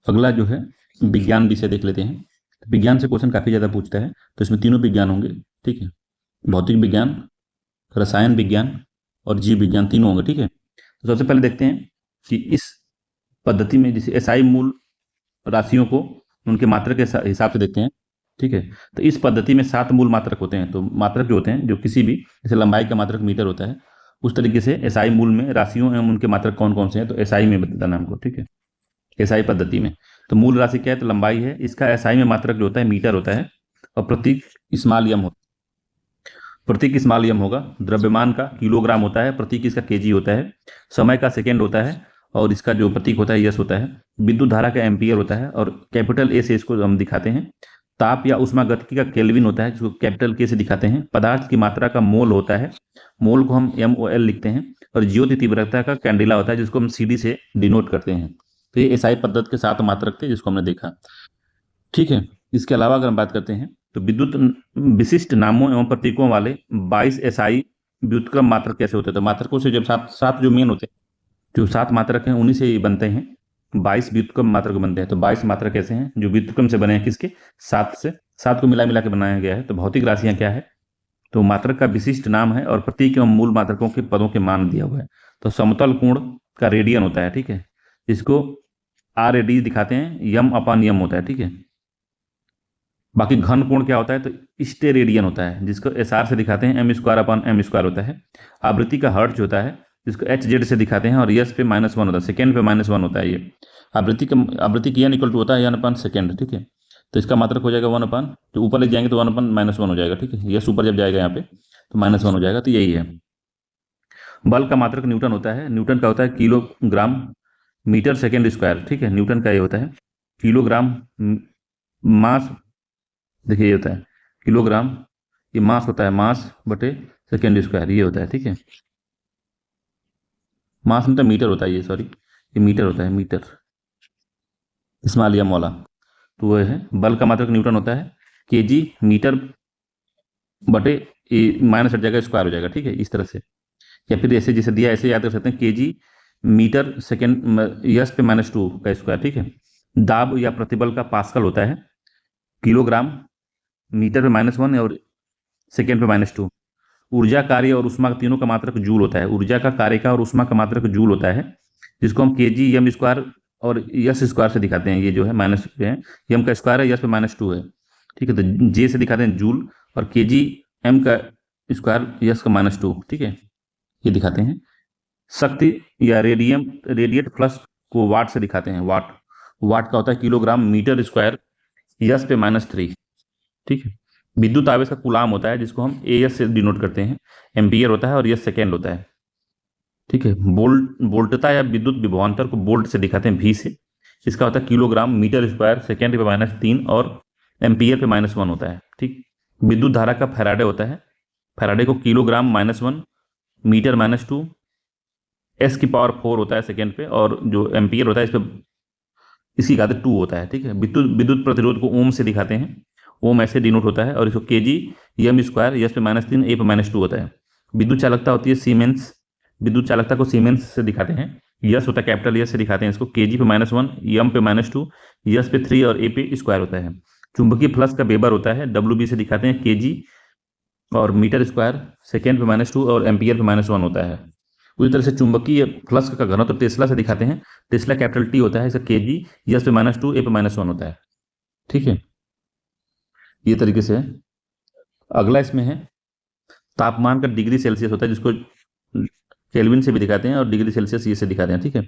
अगला जो है विज्ञान विषय देख लेते हैं। विज्ञान से क्वेश्चन काफ़ी ज़्यादा पूछता है, तो इसमें तीनों विज्ञान होंगे। ठीक है, भौतिक विज्ञान, रसायन विज्ञान और जीव विज्ञान तीनों होंगे। ठीक है, तो सबसे पहले देखते हैं कि इस पद्धति में जैसे एसआई मूल राशियों को उनके मात्रक के हिसाब से देखते हैं। ठीक है, तो इस पद्धति में 7 मूल मात्रक होते हैं। तो मात्रक जो होते हैं, जो किसी भी, जैसे लंबाई का मात्रक मीटर होता है, उस तरीके से एसआई मूल में राशियों एवं उनके मात्रक कौन कौन से हैं, तो एसआई में बताना हमको। ठीक है, एसआई पद्धति में तो मूल राशि क्या है, तो लंबाई है। इसका एसआई में मात्रक जो होता है मीटर होता है और प्रतीक स्मॉल एम होता है। प्रतीक स्मॉल एम होगा। द्रव्यमान का किलोग्राम होता है, प्रतीक इसका केजी होता है। समय का सेकेंड होता है और इसका जो प्रतीक होता है यस होता है। विद्युत धारा का एम्पियर होता है और कैपिटल ए से इसको हम दिखाते हैं। ताप या उष्मागतिकी का केल्विन होता है, जिसको कैपिटल के से दिखाते हैं। पदार्थ की मात्रा का मोल होता है, मोल को हम MOL लिखते हैं। और ज्योति तीव्रता का कैंडिला होता है, जिसको हम CD से डिनोट करते हैं। तो ये एसआई पद्धति के 7 मात्रक थे जिसको हमने देखा। ठीक है, इसके अलावा अगर हम बात करते हैं तो विद्युत विशिष्ट नामों एवं प्रतीकों वाले 22 एसआई व्युत्क्रम मात्रक कैसे होते हैं। तो मात्रकों से जब सात जो मेन होते हैं, जो 7 मात्रक हैं, उन्हीं से ये बनते हैं। 22 व्युत्क्रम मात्रक बनते हैं। तो 22 मात्रक ऐसे हैं जो व्युत्क्रम से बने हैं, किसके, 7 से। 7 को मिला के बनाया गया है। तो भौतिक राशियां क्या है, तो मात्रक का विशिष्ट नाम है और प्रतीक एवं मूल मात्रकों के पदों के मान दिया हुआ है। तो समतल कोण का रेडियन होता है। ठीक है, इसको RAD दिखाते हैं, M/M होता है। ठीक है, बाकी घन कोण क्या होता है, तो स्टेरेडियन होता है, जिसको SR से दिखाते हैं, M²/M² होता है। आवृत्ति का हर्ट्ज होता है, जिसको HZ से दिखाते हैं और यस पे -1 होता है, सेकेंड पे -1 होता है। ये आवृत्ति की n इक्वल टू होता है n/सेकेंड। ठीक है, तो इसका मात्रक हो जाएगा 1/, जो ऊपर ले जाएंगे तो 1/-1 हो जाएगा। ठीक है, यस ऊपर जब जाएगा यहाँ पे तो -1 हो जाएगा। तो यही है। बल का मात्रक न्यूटन होता है। न्यूटन का होता है किलोग्राम मीटर सेकेंड स्क्वायर। ठीक है, न्यूटन का ये होता है किलोग्राम मास। देखिए ये होता है किलोग्राम, ये मास होता है, मास बटे सेकेंड स्क्वायर, ये होता है। ठीक है, मास मतलब मीटर होता है ये, सॉरी, ये मीटर होता है, मीटर स्मॉल एम वाला। तो वह है। बल का मात्रक न्यूटन होता है, केजी मीटर बटे माइनस हट जाएगा, स्क्वायर हो जाएगा। ठीक है, इस तरह से, या फिर ऐसे जैसे दिया ऐसे याद कर सकते हैं, केजी मीटर सेकेंड यस पे -2 का स्क्वायर। ठीक है, दाब या प्रतिबल का पास्कल होता है, किलोग्राम मीटर पे -1 और सेकेंड पे -2। ऊर्जा, कार्य और उष्मा तीनों का मात्रक जूल होता है। ऊर्जा का, कार्य का और उष्मा का मात्रक जूल होता है, जिसको हम kg/m² और यस स्क्वायर से दिखाते हैं। ये जो है माइनस पे है, m का स्क्वायर है, यस पे -2 है। ठीक है, तो जे से दिखाते हैं जूल और kg/m का स्क्वायर यस का -2। ठीक है, ये दिखाते हैं। शक्ति या रेडिएट फ्लक्स को वाट से दिखाते हैं। वाट का होता है किलोग्राम मीटर स्क्वायर यस पे -3। ठीक है, विद्युत आवेश का कूलाम होता है, जिसको हम AS से डिनोट करते हैं। एम्पियर होता है और यस सेकेंड होता है। ठीक है, वोल्टता या विद्युत विभवांतर को वोल्ट से दिखाते हैं, V से। इसका होता है किलोग्राम मीटर स्क्वायर सेकेंड पे -3 और एम्पियर पे -1 होता है। ठीक, विद्युत धारा का फैराडे होता है। फैराडे को किलोग्राम -1 मीटर -2 S⁴ होता है सेकेंड पे, और जो एम्पियर होता है इस पे इसकी घात 2 होता है। ठीक है, विद्युत प्रतिरोध को ओम से दिखाते हैं, ओम ऐसे डिनोट होता है, और इसको kg/m² यस पे -3 A पे -2 होता है। विद्युत चालकता होती है सीमेंस, विद्युत चालकता को सीमेंस से दिखाते हैं। यस होता है कैपिटल यस से दिखाते हैं इसको, kg पे -1, m पे -2, यस पे 3 और A पे स्क्वायर होता है। चुंबकीय फ्लक्स का वेबर होता है, WB से दिखाते हैं, kg और मीटर स्क्वायर सेकेंड पे -2 और एम्पियर पे -1 होता है। उसी तरह से चुंबकीय फ्लक्स का घनत्व तो टेस्ला से दिखाते हैं, टेस्ला कैपिटल T होता है, इसका kg यस पे -2 A पे -1 होता है। ठीक है, ये तरीके से है। अगला इसमें है तापमान का डिग्री सेल्सियस होता है, जिसको केल्विन से भी दिखाते हैं और डिग्री सेल्सियस ये से दिखाते हैं। ठीक है,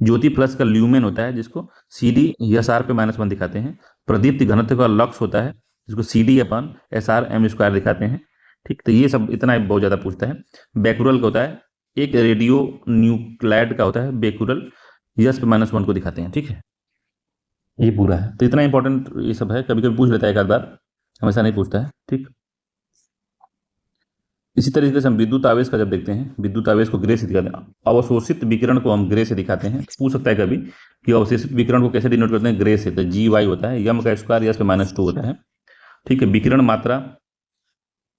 ज्योति प्लस का ल्यूमेन होता है, जिसको CD SR पे -1 दिखाते हैं। प्रदीप्ति घनत्व का लक्स होता है, जिसको CD/SR m² दिखाते हैं। ठीक, तो ये सब इतना बहुत ज़्यादा पूछता है। बेकुरल का होता है, एक रेडियो न्यूक्लाइड का होता है बेकुरल, यस पे -1 को दिखाते हैं। ठीक है, ये पूरा है। तो इतना इंपॉर्टेंट ये सब है, कभी कभी पूछ लेता है एक आध बार, हमेशा नहीं पूछता है। ठीक, इसी तरीके से हम विद्युत आवेश का जब देखते हैं, विद्युत आवेश को ग्रे से दिखाते हैं, अवशोषित विकिरण को हम ग्रे से दिखाते हैं। पूछ सकता है कभी कि अवशोषित विकिरण को कैसे डिनोट करते हैं, ग्रे से। तो GY होता है, m का स्क्वायर यस पे -2 होता है। ठीक है, विकिरण मात्रा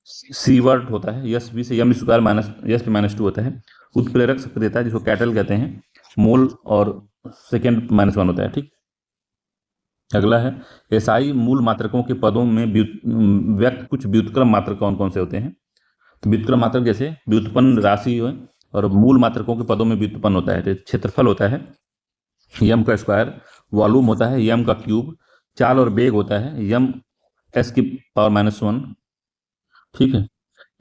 सीवर्ट होता है, यस V से m² यस पे -2 होता है। उत्प्रेरक शक्ति देता है, जिसको कैटल कहते हैं, मोल और सेकेंड -1 होता है। ठीक, अगला है एसआई मूल मात्रकों के पदों में व्यक्त कुछ व्युत्क्रम मात्रक कौन कौन से होते हैं। तो व्युत्क्रम मात्रक जैसे व्युत्पन्न राशि है और मूल मात्रकों के पदों में व्युत्पन्न होता है। तो क्षेत्रफल होता है यम का स्क्वायर, वॉल्यूम होता है यम का क्यूब, चाल और वेग होता है यम एस की पावर -1, ठीक है।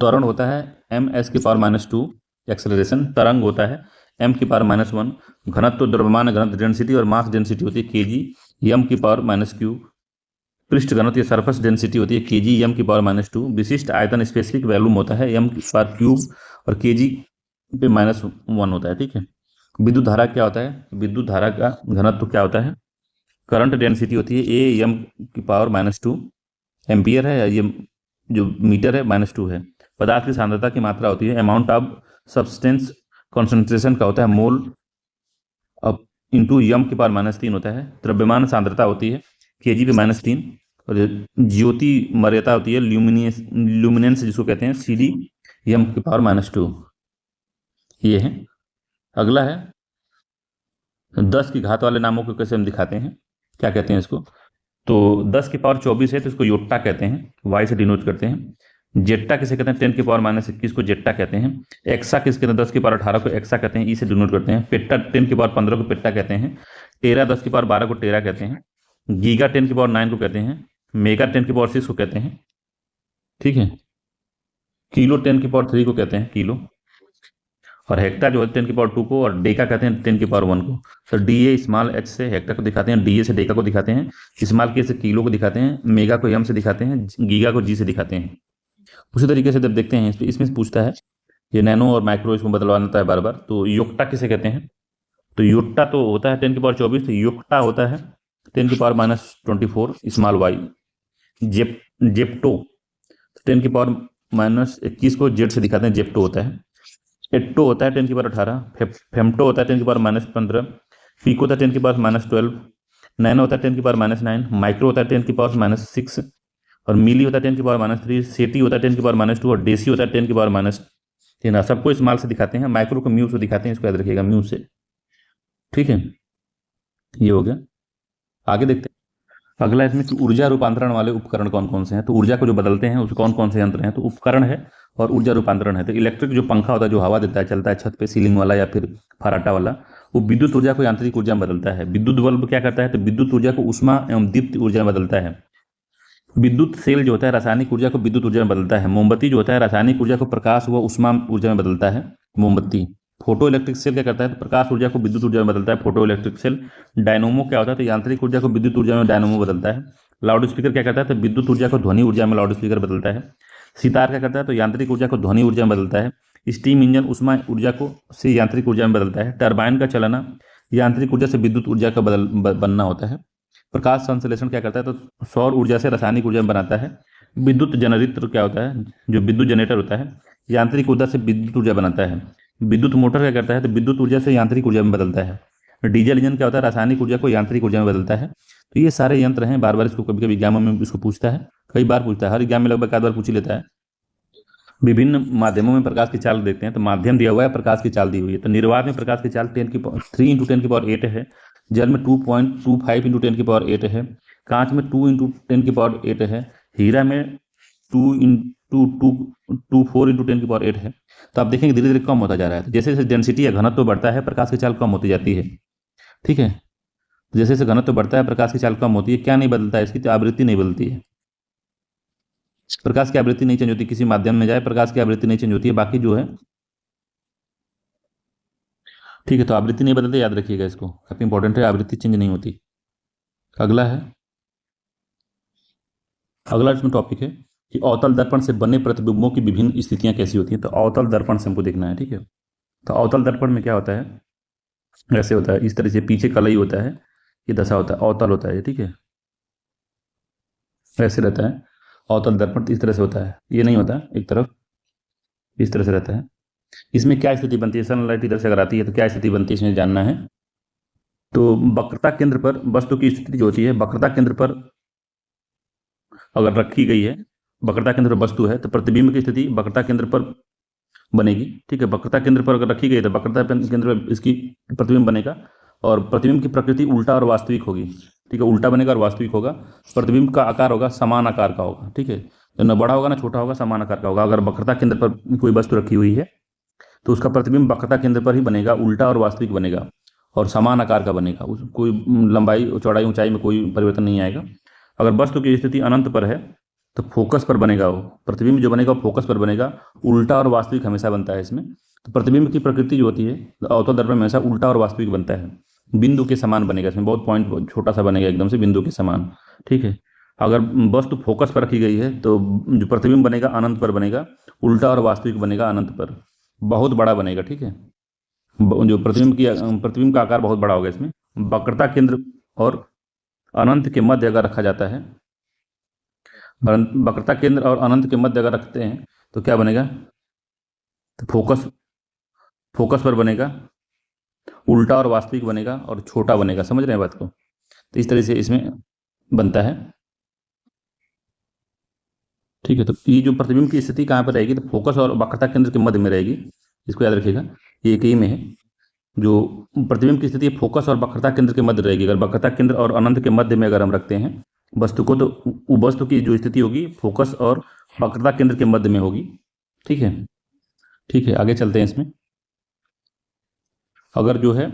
त्वरण होता है एम एस की पावर -2, एक्सेलरेशन। तरंग होता है एम की पावर -1। घनत्व द्रव्यमान घनत्व डेंसिटी और मास डेंसिटी होती है केजी एम की पावर -q। पृष्ठ घनत्व या सरफेस डेंसिटी होती है केजी एम की पावर -2। विशिष्ट आयतन स्पेसिफिक वॉल्यूम होता है एम की पावर क्यूब और केजी पे -1 होता है, ठीक है। विद्युत धारा क्या होता है, विद्युत धारा का घनत्व क्या होता है, करंट डेंसिटी होती है ए एम की पावर -2 एम्पियर है, ये जो मीटर है -2 है। पदार्थ की सांद्रता की मात्रा होती है अमाउंट ऑफ सब्सटेंस कॉन्सेंट्रेशन का होता है मोल अब इंटू यम की पावर -3 होता है। द्रव्यमान सांद्रता होती है केजी पे -3 और ज्योति मर्यादा होती है ल्यूमिनेंस जिसको कहते हैं सीडी यम की पावर -2, ये है। अगला है 10 की घात वाले नामों को कैसे हम दिखाते हैं, क्या कहते हैं इसको। तो 10 की पावर 24 है तो इसको योट्टा कहते हैं, वाई से डिनोट करते हैं। जेट्टा किसे कहते हैं 10 की पावर -21 को जेट्टा कहते हैं। एक्सा किसके कहते हैं 10 की पावर 18 को एक्सा कहते हैं, ई से डिनोट करते हैं। पेट्टा 10 की पावर 15 को पेट्टा कहते हैं। टेरा 10 की पावर 12 को टेरा कहते हैं। गीगा 10 की पावर 9 को कहते हैं। मेगा 10 की पावर 6 को कहते हैं, ठीक है। किलो 10 की पावर 3 को कहते हैं किलो। और हेक्टा जो है 10 की पावर 2 को, और डेका कहते हैं 10 की पावर 1 को। तो डी ए स्मॉल एच से हेक्टा को दिखाते हैं, डी ए से डेका को दिखाते हैं, स्मॉल के से किलो को दिखाते हैं, मेगा को एम से दिखाते हैं, गीगा को जी से दिखाते हैं। उसी तरीके से जब देखते हैं इसमें पूछता है ये नैनो और माइक्रो, इसको बदलवाना होता है बार बार। तो योक्टा किसे कहते हैं, तो योक्टा तो होता है 10 की पावर 24, तो योक्टा होता है 10 की पावर -24 स्मॉल वाई। जेप्टो 10 की पावर -21 को जेड से दिखाते हैं, जेप्टो होता है। एट्टो होता है 10 की पावर 18, फेम्टो होता है 10 की पावर -15, पीको होता है 10 की पावर -12, नैनो होता है 10 की पावर -9, माइक्रो होता है 10 की पावर -6 और मिली होता है 10 की पावर -3, सेटी होता है 10 की पावर -2 और डेसी होता है 10 की पावर -3। सबको स्मॉल से दिखाते हैं, माइक्रो को म्यू से दिखाते हैं, इसको याद रखिएगा म्यू से, ठीक है। ये हो गया। आगे देखते हैं अगला इसमें कि ऊर्जा रूपांतरण वाले उपकरण कौन कौन से हैं। तो ऊर्जा को जो बदलते हैं उसके कौन कौन से यंत्र हैं, तो उपकरण है और ऊर्जा रूपांतरण है। तो इलेक्ट्रिक जो पंखा होता है जो हवा देता है, चलता है छत पे, सीलिंग वाला या फिर फराटा वाला, वो विद्युत ऊर्जा को यांत्रिक ऊर्जा में बदलता है। विद्युत बल्ब क्या करता है, तो विद्युत ऊर्जा को ऊष्मा एवं दीप्त ऊर्जा में बदलता है। विद्युत सेल जो होता है रासायनिक ऊर्जा को विद्युत ऊर्जा में बदलता है। मोमबत्ती जो होता है रासायनिक ऊर्जा को प्रकाश व ऊष्मा ऊर्जा में बदलता है, मोमबत्ती। फोटो इलेक्ट्रिक सेल क्या करता है, तो प्रकाश ऊर्जा को विद्युत ऊर्जा में बदलता है, फोटो इलेक्ट्रिक सेल। डायनोमो क्या होता है, तो यांत्रिक ऊर्जा को विद्युत ऊर्जा में डायनोमो बदलता है। लाउड स्पीकर क्या करता है, तो विद्युत ऊर्जा को ध्वनि ऊर्जा में लाउड स्पीकर बदलता है। सितार क्या करता है, तो यांत्रिक ऊर्जा को ध्वनि ऊर्जा में बदलता है। स्टीम इंजन ऊष्मा ऊर्जा को से यांत्रिक ऊर्जा में बदलता है। टरबाइन का चलना यांत्रिक ऊर्जा से विद्युत ऊर्जा का बनना होता है। प्रकाश संश्लेषण क्या करता है, तो सौर ऊर्जा से रासायनिक ऊर्जा में बनाता है। विद्युत जनरेटर क्या होता है, जो विद्युत जनरेटर होता है यांत्रिक ऊर्जा से विद्युत ऊर्जा बनाता है। विद्युत मोटर क्या करता है, तो विद्युत ऊर्जा से यांत्रिक ऊर्जा में बदलता है। डीजल इंजन क्या होता है, रासायनिक ऊर्जा को यांत्रिक ऊर्जा में बदलता है। तो ये सारे यंत्र हैं। बार बार इसको कभी कभी एग्जाम में इसको पूछता है, कई बार पूछता है, हर एग्जाम में लगभग एक बार पूछ ही लेता है। विभिन्न माध्यमों में प्रकाश की चाल देखते हैं, तो माध्यम दिया हुआ है, प्रकाश की चाल दी हुई है। तो निर्वात में प्रकाश की चाल 3 × 10 की पावर 8 है। जल में 2.25 × 10 की पावर 8 है। कांच में 2 × 10 की पावर 8 है। हीरा में 2.24 × 10 की पावर 8 है। तो आप देखेंगे धीरे धीरे कम होता जा रहा है। जैसे जैसे डेंसिटी या घनत्व बढ़ता है प्रकाश की चाल कम होती जाती है, ठीक है। जैसे जैसे घनत्व बढ़ता है प्रकाश की चाल कम होती है। क्या नहीं बदलता है, इसकी तो आवृत्ति नहीं बदलती है। प्रकाश की आवृत्ति नहीं चेंज होती, किसी माध्यम में जाए प्रकाश की आवृत्ति नहीं चेंज होती है, बाकी जो है ठीक है। तो आवृत्ति नहीं बदलती, याद रखिएगा इसको, काफी इंपॉर्टेंट है, आवृत्ति चेंज नहीं होती। अगला है, अगला इसमें टॉपिक है कि अवतल दर्पण से बने प्रतिबिंबों की विभिन्न स्थितियां कैसी होती हैं। तो अवतल दर्पण से हमको देखना है, ठीक है। तो अवतल दर्पण में क्या होता है, ऐसे होता है, इस तरह से पीछे कलई होता है, ये दशा होता है, अवतल होता है, ठीक है। ऐसे रहता है अवतल दर्पण, इस तरह से होता है, ये नहीं होता एक तरफ, इस तरह से रहता है। इसमें क्या स्थिति बनती है, सनलाइट इधर से अगर आती है तो क्या स्थिति बनती है, इसमें जानना है। तो वक्रता केंद्र पर वस्तु की स्थिति जो होती है, वक्रता केंद्र पर अगर रखी गई है, वक्रता केंद्र पर वस्तु है, तो प्रतिबिंब की स्थिति वक्रता केंद्र पर बनेगी, ठीक है। वक्रता केंद्र पर अगर रखी गई तो वक्रता केंद्र पर इसकी प्रतिबिंब बनेगा और प्रतिबिंब की प्रकृति उल्टा और वास्तविक होगी। ठीक है, उल्टा बनेगा और वास्तविक होगा। प्रतिबिंब का आकार होगा समान आकार का होगा, ठीक है, तो न बड़ा होगा ना छोटा होगा, समान आकार का होगा। अगर वक्रता केंद्र पर कोई वस्तु रखी हुई है तो उसका प्रतिबिंब वक्रता केंद्र पर ही बनेगा, उल्टा और वास्तविक बनेगा और समान आकार का बनेगा, उस कोई लंबाई चौड़ाई ऊंचाई में कोई परिवर्तन नहीं आएगा। अगर वस्तु की स्थिति अनंत पर है तो फोकस पर बनेगा, वो प्रतिबिंब जो बनेगा वो फोकस पर बनेगा, उल्टा और वास्तविक हमेशा बनता है इसमें। तो प्रतिबिंब की प्रकृति जो होती है अवतल दर्पण में हमेशा उल्टा और वास्तविक बनता है, बिंदु के समान बनेगा, इसमें बहुत पॉइंट छोटा सा बनेगा एकदम से बिंदु के समान, ठीक है। अगर वस्तु फोकस पर रखी गई है तो जो प्रतिबिंब बनेगा अनंत पर बनेगा, उल्टा और वास्तविक बनेगा अनंत पर, बहुत बड़ा बनेगा, ठीक है। जो प्रतिबिंब का आकार बहुत बड़ा होगा इसमें। वक्रता केंद्र और अनंत के मध्य अगर रखा जाता है, वक्रता केंद्र और अनंत के मध्य अगर रखते हैं तो क्या बनेगा, तो फोकस पर बनेगा, उल्टा और वास्तविक बनेगा और छोटा बनेगा। समझ रहे हैं बात को? तो इस तरह से इसमें बनता है, ठीक है। तो ये जो प्रतिबिंब की स्थिति कहाँ पर रहेगी, तो फोकस और वक्रता केंद्र के मध्य में रहेगी, इसको याद रखिएगा, ये एक ही में है। जो प्रतिबिंब की स्थिति फोकस और वक्रता केंद्र के मध्य रहेगी। अगर वक्रता केंद्र और अनंत के मध्य में अगर हम रखते हैं वस्तु को, तो वस्तु की जो स्थिति होगी फोकस और वक्रता केंद्र के मध्य में होगी, ठीक है। ठीक है, आगे चलते हैं इसमें। अगर जो है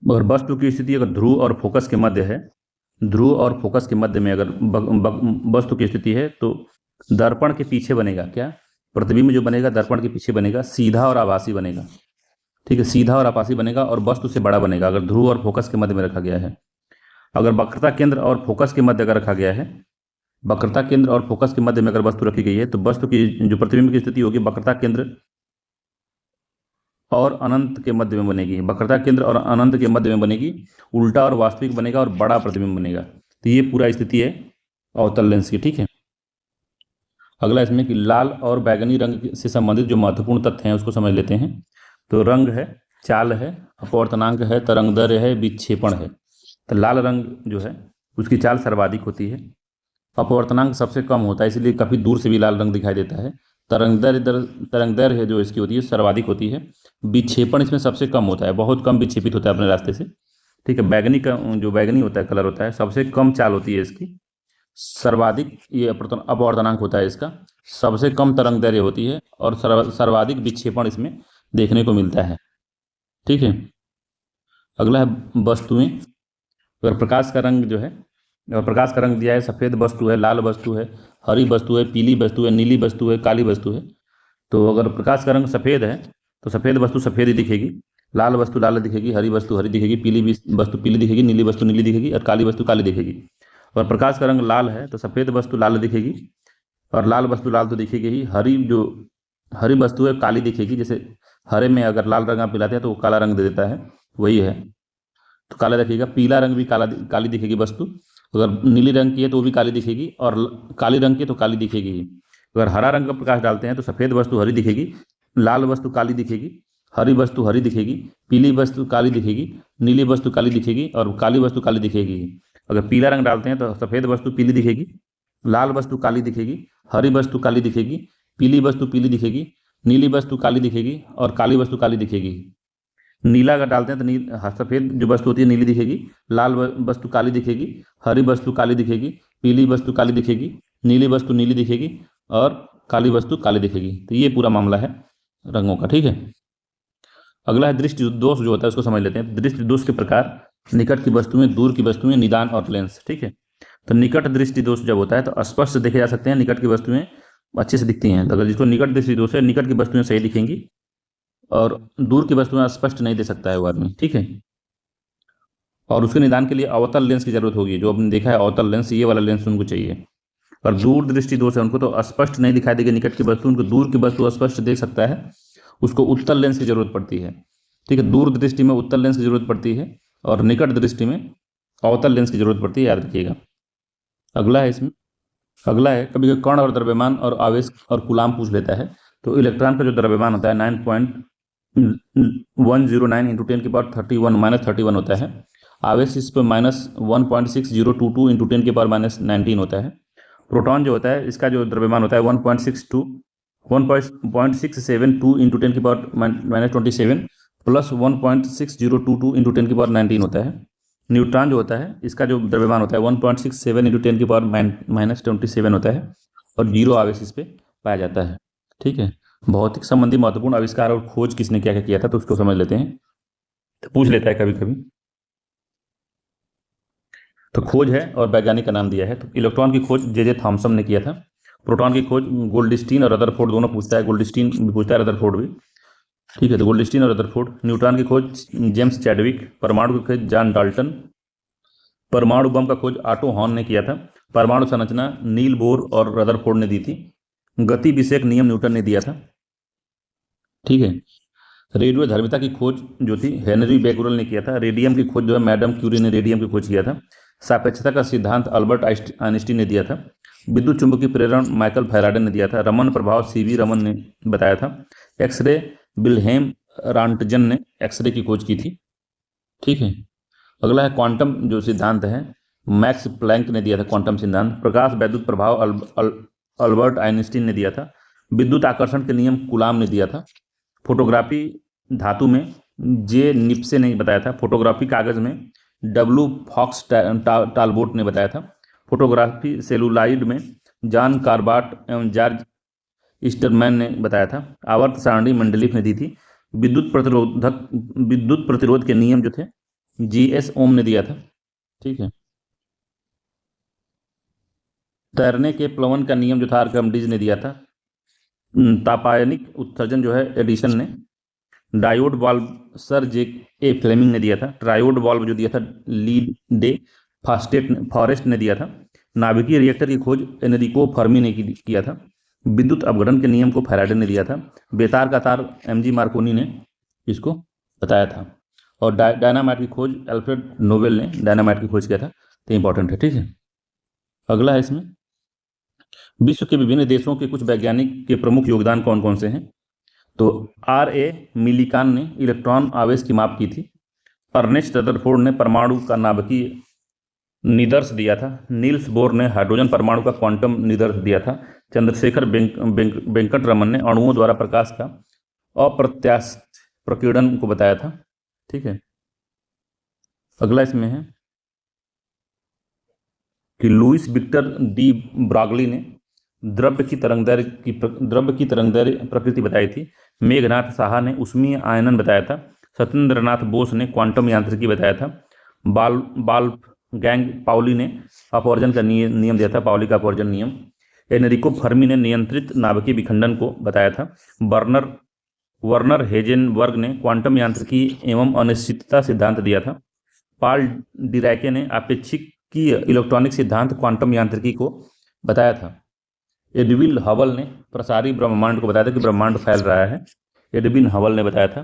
अगर वस्तु की स्थिति अगर ध्रुव और फोकस के मध्य है, ध्रुव और फोकस के मध्य में अगर वस्तु की स्थिति है तो दर्पण के पीछे बनेगा क्या, प्रतिबिंब जो बनेगा दर्पण के पीछे बनेगा, सीधा और आभासी बनेगा, ठीक है, सीधा और आभासी बनेगा और वस्तु से बड़ा बनेगा अगर ध्रुव और फोकस के मध्य में रखा गया है। अगर वक्रता केंद्र और फोकस के मध्य अगर रखा गया है, वक्रता केंद्र और फोकस के मध्य में अगर वस्तु रखी गई है तो वस्तु की जो प्रतिबिंब की स्थिति होगी वक्रता केंद्र और अनंत के मध्य में बनेगी, वक्रता केंद्र और अनंत के मध्य में बनेगी, उल्टा और वास्तविक बनेगा और बड़ा प्रतिबिंब बनेगा। तो ये पूरा स्थिति है अवतल लेंस की, ठीक है। अगला इसमें कि लाल और बैगनी रंग से संबंधित जो महत्वपूर्ण तथ्य हैं उसको समझ लेते हैं। तो रंग है, चाल है, अपवर्तनांक है, तरंगदैर्घ्य है, विक्षेपण है। तो लाल रंग जो है उसकी चाल सर्वाधिक होती है, अपवर्तनांक सबसे कम होता है, इसलिए काफ़ी दूर से भी लाल रंग दिखाई देता है। तरंगदैर्घ्य जो इसकी होती है सर्वाधिक होती है। विक्षेपण इसमें सबसे कम होता है, बहुत कम विक्षेपित होता है अपने रास्ते से, ठीक है। बैगनी का जो बैगनी होता है कलर होता है सबसे कम चाल होती है इसकी, सर्वाधिक ये अपवर्तनांक होता है इसका, सबसे कम तरंगदैर्घ्य होती है और सर्वाधिक विक्षेपण इसमें देखने को मिलता है, ठीक है। अगला है वस्तुएं। अगर प्रकाश का रंग जो है, अगर प्रकाश का रंग दिया है सफ़ेद वस्तु है, लाल वस्तु है, हरी वस्तु है, पीली वस्तु है, नीली वस्तु है, काली वस्तु है। तो अगर प्रकाश का रंग सफ़ेद है तो सफ़ेद वस्तु सफ़ेद ही दिखेगी, लाल वस्तु लाल दिखेगी, हरी वस्तु हरी दिखेगी, पीली वस्तु पीली दिखेगी, नीली वस्तु नीली दिखेगी और काली वस्तु काली दिखेगी। और प्रकाश का रंग लाल है तो सफ़ेद वस्तु लाल दिखेगी और लाल वस्तु लाल तो दिखेगी ही, हरी वस्तु है काली दिखेगी। जैसे हरे में अगर लाल रंग आप मिलाते हैं तो वो काला रंग दे देता है, वही है, तो काला दिखेगा। पीला रंग भी काली दिखेगी वस्तु, अगर नीली रंग की है तो वो भी काली दिखेगी और काली रंग की तो काली दिखेगी ही। अगर हरा रंग का प्रकाश डालते हैं तो सफ़ेद वस्तु हरी दिखेगी, लाल वस्तु काली दिखेगी, हरी वस्तु हरी दिखेगी, पीली वस्तु काली दिखेगी, नीली वस्तु काली दिखेगी और काली वस्तु काली दिखेगी। अगर पीला रंग डालते हैं तो सफ़ेद वस्तु पीली दिखेगी, लाल वस्तु काली दिखेगी, हरी वस्तु काली दिखेगी, पीली वस्तु पीली दिखेगी, नीली वस्तु काली दिखेगी और काली वस्तु काली दिखेगी। नीला अगर डालते हैं तो सफ़ेद जो वस्तु होती है नीली दिखेगी, लाल वस्तु काली दिखेगी, हरी वस्तु काली दिखेगी, पीली वस्तु काली दिखेगी, नीली वस्तु नीली दिखेगी और काली वस्तु काली दिखेगी। तो ये पूरा मामला है रंगों का, ठीक है। अगला है दृष्टि दोष जो होता है उसको समझ लेते हैं। दृष्टि दोष के प्रकार, निकट की वस्तुएं, दूर की वस्तुएं, निदान और लेंस, ठीक है। तो निकट दृष्टि दोष जब होता है तो स्पष्ट देखे जा सकते हैं, निकट की वस्तुएं अच्छे से दिखती हैं। अगर जिसको निकट दृष्टि दोष है, निकट की वस्तुएं सही दिखेंगी और दूर की वस्तुएं स्पष्ट नहीं दे सकता है वो आदमी, ठीक है। और उसके निदान के लिए अवतल लेंस की जरूरत होगी, जो आपने देखा है अवतल लेंस, ये वाला लेंस उनको चाहिए। और दूर दृष्टि दोष है, उनको तो स्पष्ट नहीं दिखाई देगी निकट की वस्तु, उनको दूर की वस्तु स्पष्ट देख सकता है, उसको उत्तल लेंस की जरूरत पड़ती है, ठीक है। दूर दृष्टि में उत्तल लेंस की जरूरत पड़ती है और निकट दृष्टि में अवतल लेंस की जरूरत पड़ती है, याद रखिएगा। अगला है कभी कण और द्रव्यमान और आवेश और कूलाम पूछ लेता है। तो इलेक्ट्रॉन का जो द्रव्यमान होता है 9.109 × 10⁻31 होता है। आवेश इस पर -1.6022 × 10⁻19 होता है। प्रोटॉन जो होता है इसका जो द्रव्यमान होता है 1.672 × 10⁻27 प्लस 1.6022 इंटू 10⁻19 होता है। न्यूट्रॉन जो होता है इसका जो द्रव्यमान होता है 1.67 इंटू 10⁻⁻27 होता है और 0 आवेश इस पे पाया जाता है। ठीक है, भौतिक संबंधी महत्वपूर्ण आविष्कार और खोज किसने क्या क्या किया था तो उसको समझ लेते हैं। तो पूछ लेता है कभी कभी, तो खोज है और वैज्ञानिक का नाम दिया है। तो इलेक्ट्रॉन की खोज जे थॉमसन ने किया था। प्रोटॉन की खोज गोल्डस्टीन और रदरफोर्ड दोनों पूछता है, गोल्डस्टीन भी पूछता है, रदरफोर्ड भी। ठीक है, तो गोल्डस्टीन और रदरफोर्ड। न्यूट्रॉन की खोज जेम्स चैडविक। परमाणु की खोज जॉन डाल्टन। परमाणु बम का खोज ऑटो हॉर्न ने किया था। परमाणु संरचना नील बोर और रदरफोर्ड ने दी थी। गति विषयक नियम न्यूटन ने दिया था। ठीक है, रेडियो धर्मिता की खोज जो थी हेनरी बेकुरल ने किया था। रेडियम की खोज जो है मैडम क्यूरी ने रेडियम की खोज किया था। सापेक्षता का सिद्धांत अल्बर्ट आइंस्टीन ने दिया था। विद्युत चुंबकीय प्रेरण माइकल फैराडे ने दिया था। रमन प्रभाव सीवी रमन ने बताया था। एक्सरे विल्हेम रॉन्टजन ने एक्सरे की खोज की थी। ठीक है, अगला है क्वांटम जो सिद्धांत है मैक्स प्लैंक ने दिया था क्वांटम सिद्धांत। प्रकाश वैद्युत प्रभाव अल्बर्ट आइंस्टीन ने दिया था। विद्युत आकर्षण के नियम कूलाम ने दिया था। फोटोग्राफी धातु में जे निप्से ने बताया था। फोटोग्राफी कागज में डब्ल्यू फॉक्स टालबोट ने बताया था। फोटोग्राफी सेलुलाइड में जॉन कार्बाट एवं जॉर्ज ईस्टरमैन ने बताया था। आवर्त सारणी मंडलीफ ने दी थी। विद्युत प्रतिरोध के नियम जो थे जीएस ओम ने दिया था। ठीक है, तैरने के प्लवन का नियम जो था आर्किमिडीज ने दिया था। तापायनिक उत्सर्जन जो है एडिशन ने। डायोड वाल्व सर जे ए फ्लेमिंग ने दिया था। ट्रायोड वाल्व जो दिया था लीड डे फॉरेस्ट ने दिया था। नाभिकीय रिएक्टर की खोज एनरिको फर्मी ने किया था। विद्युत अपघटन के नियम को फैराडे ने दिया था। बेतार का तार एमजी मार्कोनी ने इसको बताया था। और डायनामाइट की खोज अल्फ्रेड नोबेल ने डायनामाइट की खोज किया था। तो इंपॉर्टेंट है। ठीक है, अगला है इसमें विश्व के विभिन्न देशों के कुछ वैज्ञानिक के प्रमुख योगदान कौन कौन से हैं। तो R.A. मिलिकान ने इलेक्ट्रॉन आवेश की माप की थी। अर्नेस्ट रदरफोर्ड ने परमाणु का नाभिकीय निदर्श दिया था। नील्स बोर ने हाइड्रोजन परमाणु का क्वांटम निदर्श दिया था। चंद्रशेखर वेंकट रमन ने अणुओं द्वारा प्रकाश का अप्रत्याशित प्रकीर्णन को बताया था। ठीक है, अगला इसमें है कि लुइस विक्टर डी ब्रागली ने द्रव्य की तरंगदैर्घ्य प्रकृति बताई थी। मेघनाथ साहा ने ऊष्मीय आयनन बताया था। सत्येंद्रनाथ बोस ने क्वांटम यांत्रिकी बताया था। वॉल्फगैंग पाउली ने अपवर्जन का नियम दिया था, पाउली का अपवर्जन नियम। एनरिको फर्मी ने नियंत्रित नाभिकीय विखंडन को बताया था। वर्नर हेजेनबर्ग ने क्वांटम यांत्रिकी एवं अनिश्चितता सिद्धांत दिया था। पॉल डिरैके ने आपेक्षिकीय इलेक्ट्रॉनिक सिद्धांत क्वांटम यांत्रिकी को बताया था। एडविन हबल ने प्रसारी ब्रह्मांड को बताया था कि ब्रह्मांड फैल रहा है, एडविन हबल ने बताया था।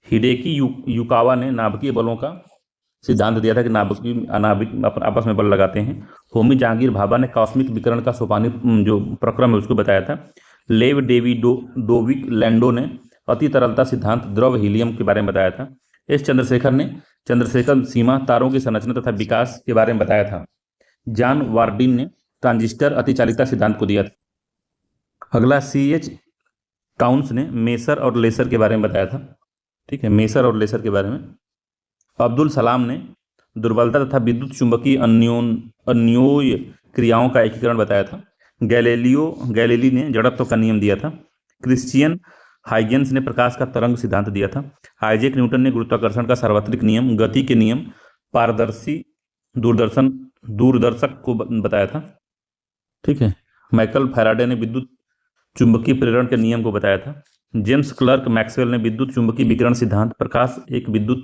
हिडेकी युकावा ने नाभिकीय बलों का सिद्धांत दिया था कि नाभिक आपस में बल लगाते हैं। होमी जहांगीर भाभा ने कॉस्मिक विकिरण का सोपानी जो प्रक्रम है उसको बताया था। लेव डेविडोविक लैंडो ने अति तरलता सिद्धांत द्रव हीलियम के बारे में बताया था। एस चंद्रशेखर ने चंद्रशेखर सीमा तारों की संरचना तथा विकास के बारे में बताया था। जॉन वार्डिन ने ट्रांजिस्टर अतिचालिकता सिद्धांत को दिया था। अगला CH टाउन्स ने मेसर और लेसर के बारे में बताया था। ठीक है, मेसर और लेसर के बारे में। अब्दुल सलाम ने दुर्बलता तथा विद्युत चुंबकीय अन्योन्य क्रियाओं का एकीकरण बताया था। गैलीली ने जड़त्व का नियम दिया था। क्रिश्चियन हाइगेंस ने प्रकाश का तरंग सिद्धांत दिया था। आइजैक न्यूटन ने गुरुत्वाकर्षण का सार्वत्रिक नियम, गति के नियम, पारदर्शी दूरदर्शक को बताया था। ठीक है, माइकल फैराडे ने विद्युत चुंबकीय प्रेरण के नियम को बताया था। जेम्स क्लर्क मैक्सवेल ने विद्युत चुंबकीय विकिरण सिद्धांत, प्रकाश एक विद्युत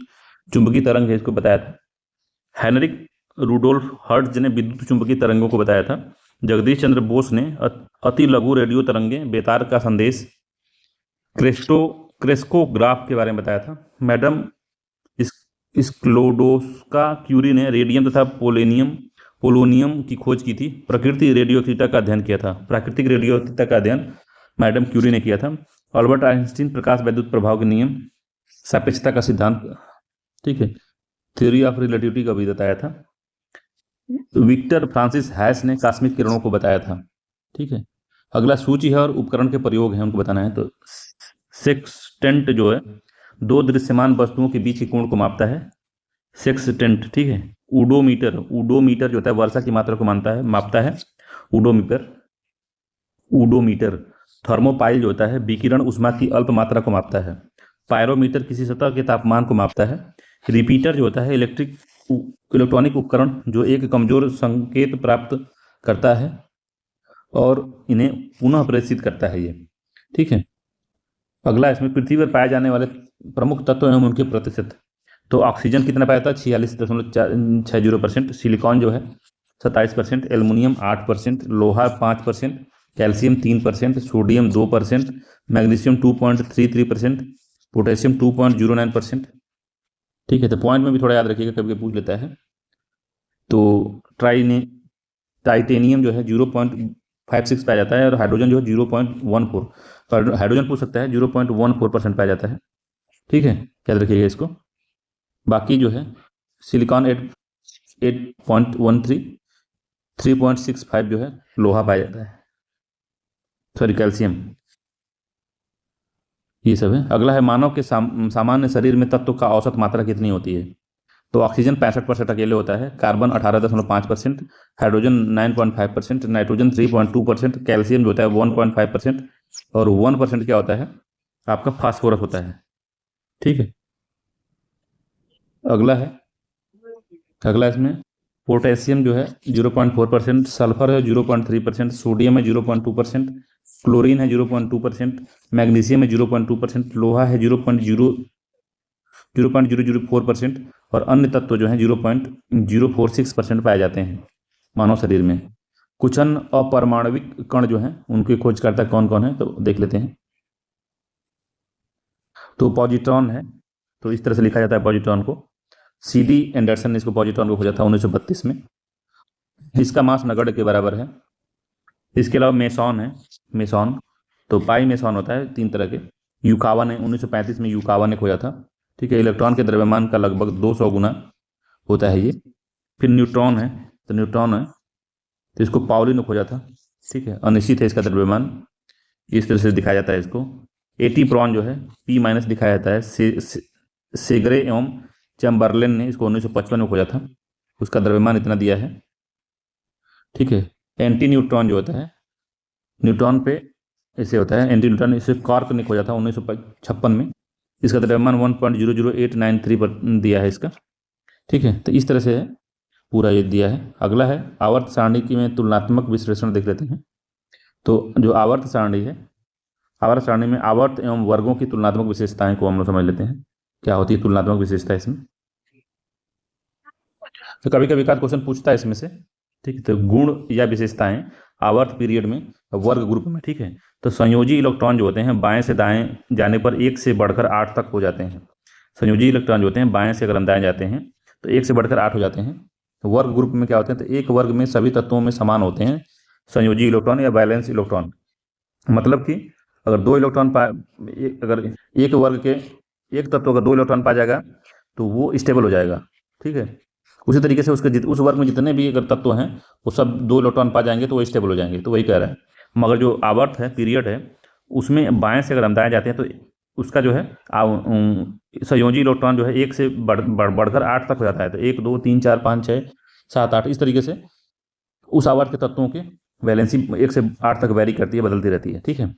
चुंबकीय तरंग है, इसको बताया था। हेनरिक रुडोल्फ हर्ट्ज ने विद्युत चुंबकीय तरंगों को बताया था। जगदीश चंद्र बोस ने अति लघु रेडियो तरंगें, बेतार का संदेश, क्रेस्कोग्राफ के बारे में बताया था। मैडम स्क्लोडोस्का क्यूरी ने रेडियम तथा पोलोनियम की खोज की थी। प्राकृतिक रेडियोएक्टिविटी का अध्ययन किया था। प्राकृतिक रेडियोएक्टिविटी का अध्ययन मैडम क्यूरी ने किया था। अल्बर्ट आइंस्टीन प्रकाश वैद्युत प्रभाव के नियम, सापेक्षता का सिद्धांत, ठीक है, थ्योरी ऑफ रिलेटिविटी का भी बताया था। विक्टर फ्रांसिस हैस ने कॉस्मिक किरणों को बताया था। ठीक है, अगला सूची है और उपकरण के प्रयोग हैं उनको बताना है। तो सेक्सटेंट जो है दो दृश्यमान वस्तुओं के बीच के कोण को मापता है। सेक्सटेंट, ठीक है। उडोमीटर, उडोमीटर जो होता है वर्षा की मात्रा को मापता है। उडोमीटर, उडोमीटर। थर्मोपाइल जो होता है विकिरण उष्मा की अल्प मात्रा को मापता है। पायरोमीटर किसी सतह के तापमान को मापता है। रिपीटर जो होता है इलेक्ट्रॉनिक उपकरण जो एक कमजोर संकेत प्राप्त करता है और इन्हें पुनः प्रेषित करता है ये, ठीक है। अगला इसमें पृथ्वी पर पाए जाने वाले प्रमुख तत्व एवं उनके प्रतिशत। तो ऑक्सीजन कितना पाया जाता है? 46.60%। सिलिकॉन जो है 27%, एल्युमिनियम 8%, लोहा 5%, कैल्शियम 3%, सोडियम 2%, मैग्नीशियम 2.33%, पोटेशियम 2.09%, ठीक है। तो पॉइंट में भी थोड़ा याद रखिएगा, कभी कभी पूछ लेता है। तो टाइटेनियम जो है 0.56 पाया जाता है और हाइड्रोजन जो है 0.14, तो हाइड्रोजन पूछ सकता है 0.14% पाया जाता है, ठीक है, याद रखिएगा इसको। बाकी जो है सिलिकॉन 8.13, 3.65 जो है लोहा पाया जाता है, सॉरी कैल्शियम, ये सब है। अगला है मानव के सामान्य शरीर में तत्व का औसत मात्रा कितनी होती है? तो ऑक्सीजन 65% अकेले होता है, कार्बन 18.5%, हाइड्रोजन 9.5%, नाइट्रोजन 3.2%, कैल्शियम जो होता है 1.5% और 1% क्या होता है आपका फास्फोरस होता है, ठीक है। अगला इसमें पोटेशियम जो है 0.4%, सल्फर है 0.3%, सोडियम है 0.2%, क्लोरीन है 0.2%, मैग्नीशियम है 0.2%, लोहा है 0.004% और अन्य तत्व जो है 0.046% पाए जाते हैं मानव शरीर में। कुछ अन्य अपरमाणविक कण जो हैं उनकी खोजकर्ता कौन कौन है, तो देख लेते हैं। तो पॉजिट्रॉन है, तो इस तरह से लिखा जाता है पॉजिट्रॉन को। CD एंडरसन ने इसको पॉजिट्रॉन को खोजा था 1932 में। इसका मास नगण्य के बराबर है। इसके अलावा मेसॉन है, मेसॉन तो पाई मेसॉन होता है 3 तरह के। यूकावा ने 1935 में यूकावा ने खोजा था, ठीक है। इलेक्ट्रॉन के द्रव्यमान का लगभग 200 गुना होता है ये। फिर न्यूट्रॉन है, तो न्यूट्रॉन है तो इसको पाउली ने खोजा था, ठीक है। अनिश्चित है इसका द्रव्यमान, इस तरह से दिखाया जाता है इसको। एटीप्रॉन जो है P- दिखाया जाता है। सेगरे एवं चैम्बरलेन ने इसको 1955 में खोजा था, उसका द्रव्यमान इतना दिया है, ठीक है। एंटी न्यूट्रॉन जो होता है न्यूट्रॉन पे ऐसे होता है, एंटी न्यूट्रॉन, इसे कॉर्क ने खोजा था 1956 में, इसका द्रव्यमान 1.00893 पर दिया है इसका, ठीक है। तो इस तरह से पूरा ये दिया है। अगला है आवर्त सारणी की में तुलनात्मक विश्लेषण देख लेते हैं। तो जो आवर्त सारणी है, आवर्त सारणी में आवर्त एवं वर्गों की तुलनात्मक विशेषताएं को हम लोग समझ लेते हैं, क्या होती है तुलनात्मक विशेषता इसमें। तो कभी कभी का क्वेश्चन पूछता है इसमें से, ठीक है। तो गुण या विशेषताएं आवर्त पीरियड में वर्ग ग्रुप में, ठीक है। तो संयोजी इलेक्ट्रॉन जो होते हैं बाएं से दाएं जाने पर 1 से बढ़कर 8 तक हो जाते हैं। संयोजी इलेक्ट्रॉन जो होते हैं बाएं से अगर हम दाएं जाते हैं तो 1 से बढ़कर 8 हो जाते हैं। तो वर्ग ग्रुप में क्या होते हैं, तो एक वर्ग में सभी तत्वों में समान होते हैं संयोजी इलेक्ट्रॉन या बैलेंस इलेक्ट्रॉन। मतलब कि अगर अगर एक वर्ग के एक तत्व का 2 इलेक्ट्रॉन पा जाएगा तो वो स्टेबल हो जाएगा, ठीक है। उसी तरीके से उस वर्ग में जितने भी अगर तत्व हैं वो सब 2 इलेक्ट्रॉन पा जाएंगे तो वो स्टेबल हो जाएंगे, तो वही कह रहा है। मगर जो आवर्त है पीरियड है उसमें बाएं से अगर हम दाएं जाते हैं तो उसका जो है संयोजी इलेक्ट्रॉन जो है 1 से बढ़कर 8 तक हो जाता है। तो 1 2 3 4 5 6 7 8 इस तरीके से उस आवर्त के तत्वों के वैलेंसी 1 से 8 तक वेरी करती है, बदलती रहती है, ठीक है।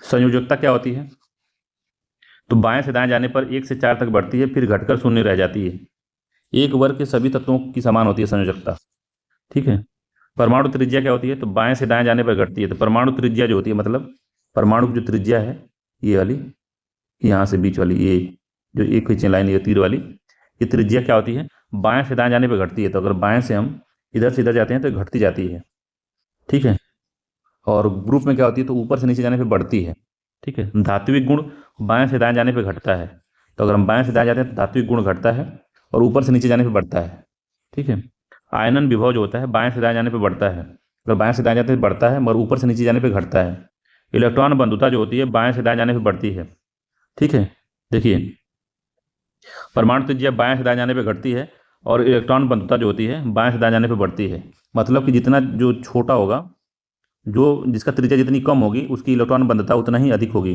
संयोजकता क्या होती है, तो बाएं से दाएं जाने पर 1 से 4 तक बढ़ती है, फिर घटकर 0 रह जाती है। एक वर्ग के सभी तत्वों की समान होती है संयोजकता, ठीक है। परमाणु त्रिज्या क्या होती है, तो बाएं से दाएं जाने पर घटती है। तो परमाणु त्रिज्या जो होती है, मतलब परमाणु की जो त्रिज्या है ये वाली, यहाँ से बीच वाली ये जो एक खींचे लाइन ये तीर वाली, ये त्रिज्या क्या होती है, बाएं से दाएं जाने पर घटती है। तो अगर बाएं से हम इधर से इधर जाते हैं तो घटती जाती है, ठीक है। और ग्रुप में क्या होती है, तो ऊपर से नीचे जाने पर बढ़ती है, ठीक है। धात्विक गुण बाएं से दाएं जाने पर घटता है। तो अगर हम बाएं से दाएं जाते हैं तो धात्विक गुण घटता है और ऊपर से नीचे जाने पर बढ़ता है, ठीक है। आयनन विभव जो होता है बाएं से दाएं जाने पर बढ़ता है, अगर बाएं से दाएं जाते हैं बढ़ता है, मगर ऊपर से नीचे जाने पर घटता है। इलेक्ट्रॉन बंधुता जो होती है बाएं से दाएं जाने पर बढ़ती है, ठीक है। देखिए परमाणु त्रिज्या बाएं से दाएं जाने पर घटती है और इलेक्ट्रॉन बंधुता जो होती है बाएं से दाएं जाने पर बढ़ती है। मतलब कि जितना जो छोटा होगा, जो जिसका त्रिज्या जितनी कम होगी उसकी इलेक्ट्रॉन बंधुता उतना ही अधिक होगी।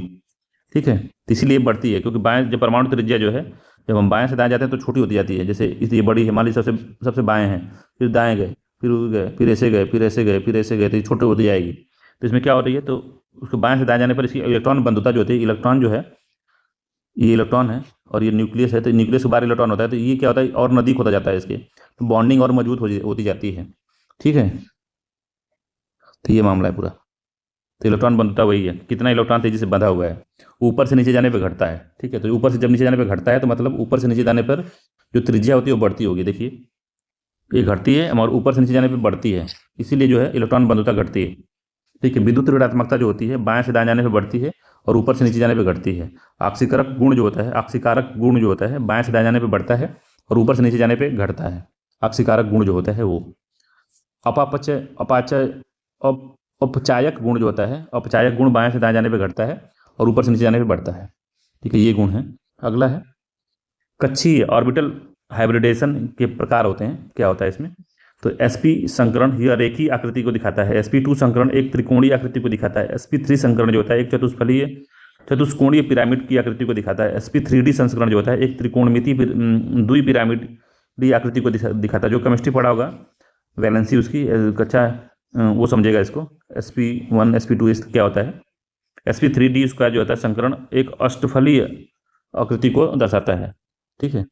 ठीक है, तो इसीलिए बढ़ती है, क्योंकि बाएं जब परमाणु त्रिज्या जो है, जब हम बाएं से दाएं जाते हैं तो छोटी होती जाती है। जैसे इसलिए बड़ी है, मान लीजिए सबसे सबसे बाएं हैं, फिर दाएं गए, फिर उधर गए, फिर ऐसे गए, फिर ऐसे गए, फिर ऐसे गए, तो ये छोटी होती जाएगी। तो इसमें क्या हो रही है, तो उसके बाएं से दाएं जाने पर इसकी इलेक्ट्रॉन बंधुता जो होती है, इलेक्ट्रॉन जो है, ये इलेक्ट्रॉन है और ये न्यूक्लियस है, तो न्यूक्लियस के बाहर इलेक्ट्रॉन होता है, तो ये क्या होता है और नज़दीक होता जाता है इसके, तो बॉन्डिंग और मजबूत होती जाती है। ठीक है, तो ये मामला है पूरा। तो इलेक्ट्रॉन बंधुता वही है, कितना इलेक्ट्रॉन तेजी से बंधा हुआ है, ऊपर से नीचे जाने पर घटता है। ठीक है, तो ऊपर से जब नीचे जाने पर घटता है, तो मतलब ऊपर से नीचे जाने पर जो त्रिज्या होती है वो बढ़ती होगी। देखिए ये घटती है और ऊपर से नीचे जाने पर बढ़ती है, इसीलिए जो है इलेक्ट्रॉन बंधुता घटती है। ठीक है, विद्युत ऋणात्मकता जो होती है बाएं से दाएं जाने पर बढ़ती है और ऊपर से नीचे जाने पर घटती है। आक्सीकारक गुण जो होता है, आक्सीकारक गुण जो होता है बाएं से दाएं जाने पर बढ़ता है और ऊपर से नीचे जाने पर घटता है। आक्सीकारक गुण जो होता है वो। अपापचय अपाचय अप अपचायक गुण जो होता है, अपचायक गुण बाएं से दाएं जाने पर घटता है और ऊपर से नीचे जाने पर बढ़ता है। ठीक है, ये गुण है। अगला है कक्षीय ऑर्बिटल हाइब्रिडेशन के प्रकार होते हैं। क्या होता है इसमें, तो sp संकरण यह रेखीय आकृति को दिखाता है, sp2 संकरण एक त्रिकोणीय आकृति को दिखाता है, sp3 संकरण जो होता है एक चतुष्कोणीय पिरामिड की आकृति को दिखाता है, sp3d संस्करण जो होता है एक त्रिकोणमितीय द्विपिरामिड आकृति को दिखाता है। जो केमिस्ट्री पढ़ा होगा वैलेंसी उसकी कच्चा वो समझेगा इसको। sp1 sp2 इस क्या होता है, sp3d उसका जो होता है संकरण एक अष्टफलीय आकृति को दर्शाता है। ठीक है,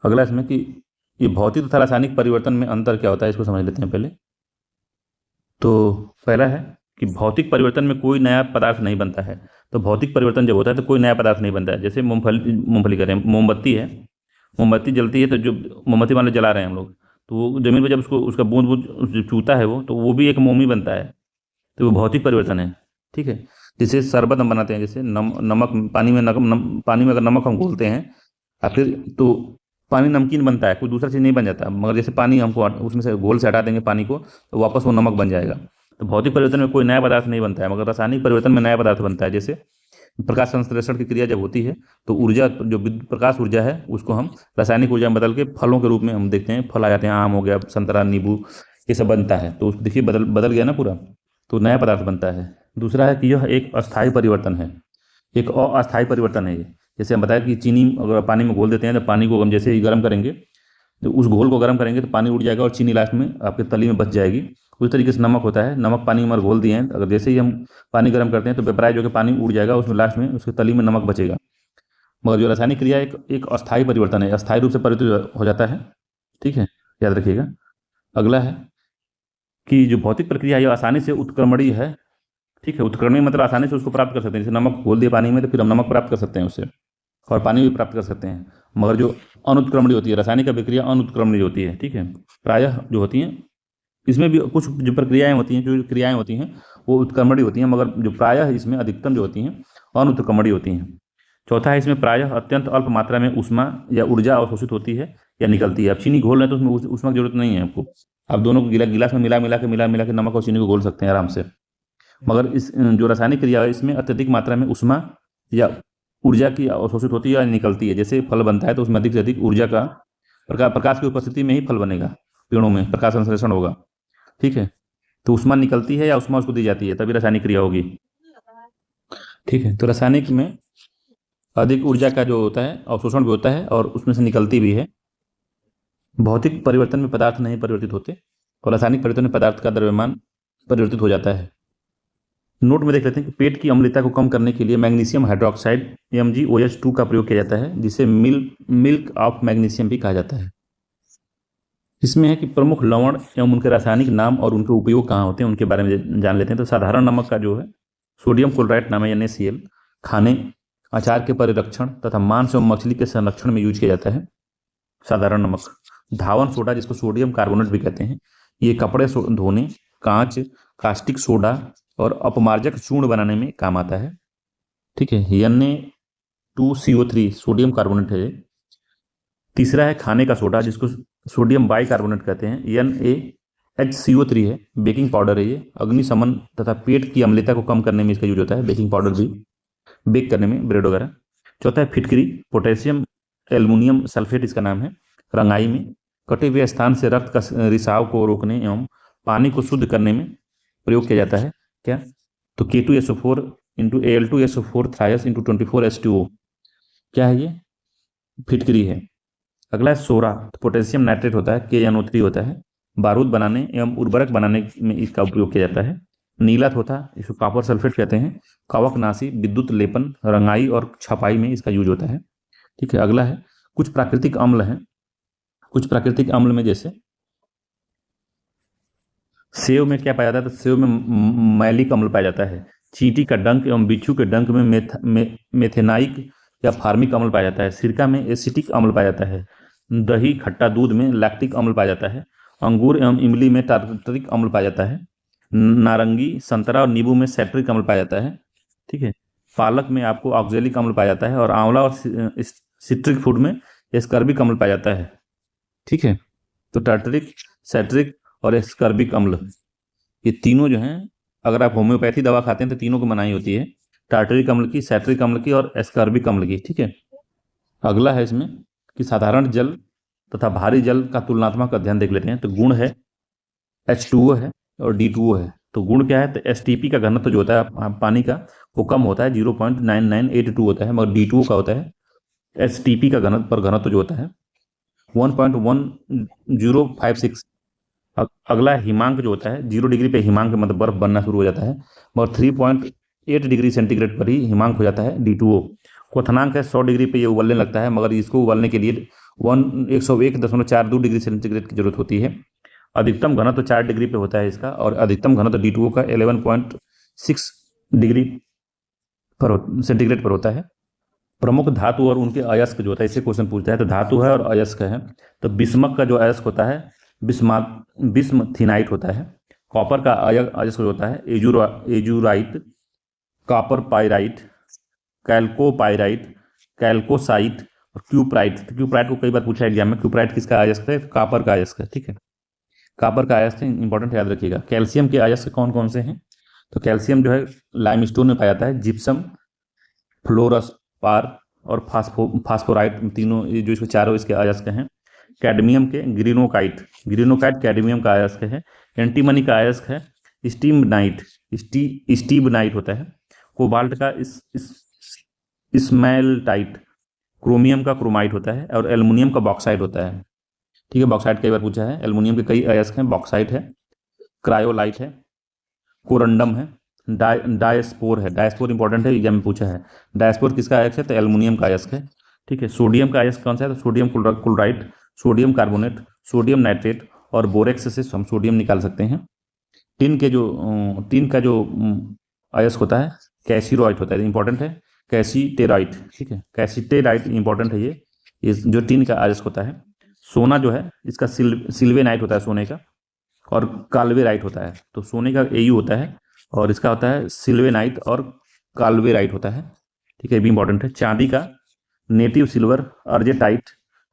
अगला इसमें कि ये भौतिक तथा रासायनिक परिवर्तन में अंतर क्या होता है, इसको समझ लेते हैं पहले। तो पहला है कि भौतिक परिवर्तन में कोई नया पदार्थ नहीं बनता है। तो भौतिक परिवर्तन जब होता है तो कोई नया पदार्थ नहीं बनता है। जैसे मूंगफली करें, मोमबत्ती है, मोमबत्ती जलती है, तो जो मोमबत्ती मान लो जला रहे हैं हम लोग, तो वो जमीन पर जब उसको उसका बूंद बूंद चूता है वो, तो वो भी एक मोम ही बनता है। तो वो भौतिक परिवर्तन है। ठीक है, जैसे शरबत हम बनाते हैं, जैसे नमक पानी में पानी में अगर नमक हम घोलते हैं और फिर तो पानी नमकीन बनता है, कोई दूसरा चीज़ नहीं बन जाता। मगर जैसे पानी हमको उसमें से घोल से हटा देंगे पानी को, तो वापस वो नमक बन जाएगा। तो भौतिक परिवर्तन में कोई नया पदार्थ नहीं बनता है, मगर रासायनिक परिवर्तन में नया पदार्थ बनता है। जैसे प्रकाश संश्लेषण की क्रिया जब होती है तो ऊर्जा जो प्रकाश ऊर्जा है उसको हम रासायनिक ऊर्जा में बदल के फलों के रूप में हम देखते हैं, फल आ जाते हैं, आम हो गया, संतरा, नींबू, ये सब बनता है। तो देखिए बदल गया ना पूरा, तो नया पदार्थ बनता है। दूसरा है कि यह एक अस्थायी परिवर्तन है, एक अस्थायी परिवर्तन है ये। जैसे हम बताया कि चीनी अगर पानी में घोल देते हैं तो पानी को हम जैसे ही गर्म करेंगे, तो उस घोल को गर्म करेंगे तो पानी उड़ जाएगा और चीनी लास्ट में आपके तली में बच जाएगी। उस तरीके से नमक होता है, नमक पानी में घोल दिए हैं, अगर जैसे ही हम पानी गर्म करते हैं तो वेपराइज होकर पानी उड़ जाएगा, उसमें लास्ट में उसके तली में नमक बचेगा। मगर जो रासायनिक क्रिया एक अस्थायी परिवर्तन है, अस्थायी रूप से परिवर्तित हो जाता है। ठीक है, याद रखिएगा। अगला है कि जो भौतिक प्रक्रिया है आसानी से उत्क्रमणीय है। ठीक है, उत्क्रमणीय मतलब आसानी से उसको प्राप्त कर सकते हैं। जैसे नमक घोल दिया पानी में तो फिर हम नमक प्राप्त कर सकते हैं उससे, और पानी भी प्राप्त कर सकते हैं। मगर जो अनुत्क्रमणीय होती है, रासायनिक अभिक्रिया अनुत्क्रमणीय होती है। ठीक है, प्रायः जो होती हैं इसमें भी कुछ जो प्रक्रियाएं होती हैं, जो क्रियाएं होती हैं वो उत्क्रमणीय होती हैं, मगर जो प्रायः इसमें अधिकतम जो होती हैं अनुत्क्रमणीय होती हैं। चौथा है इसमें प्रायः अत्यंत अल्प मात्रा में ऊष्मा या ऊर्जा अवशोषित होती है या निकलती है। अब चीनी घोल रहे हैं तो उसमें ऊष्मा की जरूरत नहीं है आपको, आप दोनों को गिलास में मिला मिला के नमक और चीनी को घोल सकते हैं आराम से। मगर इस जो रासायनिक क्रिया है इसमें अत्यधिक मात्रा में ऊष्मा या ऊर्जा की अवशोषित होती है या निकलती है। जैसे फल बनता है तो उसमें अधिक से अधिक ऊर्जा का प्रकाश की उपस्थिति में ही फल बनेगा, पेड़ों में प्रकाश संश्लेषण होगा। ठीक है, तो ऊष्मा निकलती है या ऊष्मा उसको दी जाती है, तभी रासायनिक क्रिया होगी। ठीक है, तो रासायनिक में अधिक ऊर्जा का जो होता है अवशोषण भी होता है और उसमें से निकलती भी है। भौतिक परिवर्तन में पदार्थ नहीं परिवर्तित होते और रासायनिक परिवर्तन में पदार्थ का द्रव्यमान परिवर्तित हो जाता है। नोट में देख लेते हैं कि पेट की अम्लता को कम करने के लिए मैग्नीशियम हाइड्रोक्साइड MgOH2 का प्रयोग किया जाता है, जिसे मिल्क ऑफ मैग्नीशियम भी कहा जाता है। इसमें है कि प्रमुख लवण एवं उनके रासायनिक नाम और उनके उपयोग कहाँ होते हैं उनके बारे में जान लेते हैं। तो साधारण नमक का जो है सोडियम क्लोराइड नाम है NaCl, खाने अचार के परिरक्षण तथा मांस एवं मछली के संरक्षण में यूज किया जाता है साधारण नमक। धावन सोडा जिसको सोडियम कार्बोनेट भी कहते हैं, ये कपड़े धोने, कांच, कास्टिक सोडा और अपमार्जक चूर्ण बनाने में काम आता है। ठीक है, Na2CO3 सोडियम कार्बोनेट है। तीसरा है खाने का सोडा जिसको सोडियम बाइकार्बोनेट कहते हैं, NaHCO3 है। बेकिंग पाउडर है, ये अग्निशमन तथा पेट की अम्लता को कम करने में इसका यूज होता है, बेकिंग पाउडर भी बेक करने में, ब्रेड वगैरह। चौथा है फिटकरी, पोटेशियम एल्युमिनियम सल्फेट इसका नाम है। रंगाई में कटे हुए स्थान से रक्त का रिसाव को रोकने एवं पानी को शुद्ध करने में प्रयोग किया जाता है। क्या, तो K2SO4 into Al2SO4 थ्रायस into 24H2O। क्या है ये? फिटकरी है। अगला है सोरा, तो पोटेशियम नाइट्रेट होता है, KNO3 होता है, बारूद बनाने एवं उर्वरक बनाने में इसका उपयोग किया जाता है। नीला थोथा, इसको कॉपर सल्फेट कहते हैं। कवकनाशी, विद्युत लेपन, रंगाई और छपाई में इसका यूज होता है। ठीक है। अगला है कुछ प्राकृतिक अम्ल हैं। कुछ प्राकृतिक अम्ल में जैसे सेव में क्या पाया जाता है? तो सेव में मैलिक अम्ल पाया जाता है। चींटी का डंक एवं बिच्छू के डंक में मेथेनाइक या फार्मिक अम्ल पाया जाता है। सिरका में एसिटिक अम्ल पाया जाता है। दही खट्टा दूध में लैक्टिक अम्ल पाया जाता है। अंगूर एवं इमली में टार्टरिक अम्ल पाया जाता है। नारंगी, संतरा और नींबू में सैट्रिक अम्ल पाया जाता है। ठीक है। पालक में आपको ऑक्जेलिक अम्ल पाया जाता है और आंवला और सिट्रिक फूड में एस्कर्बिक अम्ल पाया जाता है। ठीक है। तो टार्टरिक, सैट्रिक और एस्कर्बिक अम्ल, ये तीनों जो हैं, अगर आप होम्योपैथी दवा खाते हैं तो तीनों को मनाही होती है, टार्टरिक अम्ल की, सैट्रिक अम्ल की और एस्कर्बिक अम्ल की। ठीक है। अगला है इसमें कि साधारण जल तथा भारी जल का तुलनात्मक अध्ययन देख लेते हैं। तो गुण है H2O है और D2O है। तो गुण क्या है? तो STP का घनत्व जो होता है पानी का वो कम होता है, 0.9982 होता है, मगर D2O का होता है STP का घनत्व जो होता है 1.1056। अगला हिमांक जो होता है, 0 डिग्री पे हिमांक मतलब बर्फ बनना शुरू हो जाता है, और 3.8 डिग्री सेंटीग्रेड पर ही हिमांक हो जाता है D2O। क्वथनांक है 100 डिग्री पे ये उबलने लगता है, मगर इसको उबलने के लिए 101.42 डिग्री सेंटीग्रेड की जरूरत होती है। अधिकतम घनत्व 4 डिग्री पे होता है इसका, और अधिकतम घनत्व D2O का 11.6 डिग्री पर सेंटीग्रेड पर होता है। प्रमुख धातु और उनके अयस्क जो होता है, इससे क्वेश्चन पूछता है। तो धातु है और अयस्क है। तो बिस्मक का जो अयस्क होता है बिस्मथिनाइट होता है। कॉपर का अयस्क होता है एजुराइट, कॉपर पाइराइट, कैल्कोपाइराइट, कैल्कोसाइट और क्यूप्राइट। तो क्यूप्राइट को कई बार पूछा एग्जाम में, क्यूप्राइट किसका अयस्क है? तो कॉपर का अयस्क है। ठीक है। कॉपर का अयस्क इंपॉर्टेंट याद रखिएगा। कैल्शियम के अयस्क कौन कौन से हैं? तो कैल्शियम जो है लाइमस्टोन में पाया जाता है, जिप्सम, फ्लोरस्पार और फास्फोराइट, तीनों ये जो इसके चारों इसके अयस्क हैं। कैडमियम के ग्रीनोकाइट कैडमियम का अयस्क है। एंटीमनी का अयस्क है स्टीबनाइट होता है। कोबाल्ट का स्मेल्टाइट, क्रोमियम का क्रोमाइट होता है, और एल्युमिनियम का बॉक्साइट होता है। ठीक है। बॉक्साइट कई बार पूछा है। एल्युमिनियम के कई अयस्क हैं, बॉक्साइट है, क्रायोलाइट है, कोरंडम है, डायस्पोर है। डायस्पोर इंपॉर्टेंट है, एग्जाम में पूछा है। डायस्पोर किसका अयस्क है? तो एल्युमिनियम का अयस्क है। ठीक है। सोडियम का अयस्क कौन सा है? तो sodium chloride, sodium carbonate, sodium nitrate और बोरेक्स से हम सोडियम निकाल सकते हैं। टिन का जो अयस्क होता है कैसीरोइट होता है, इंपॉर्टेंट है, कैसीटेराइट। ठीक है। कैसीटेराइट इंपॉर्टेंट है ये जो टिन का अयस्क होता है। सोना जो है इसका सिल्वेनाइट होता है सोने का, और काल्वेराइट होता है। तो सोने का AU होता है और इसका होता है सिल्वेनाइट और काल्वेराइट होता है। ठीक है। ये भी इंपॉर्टेंट है। चांदी का नेटिव सिल्वर, अर्जेटाइट,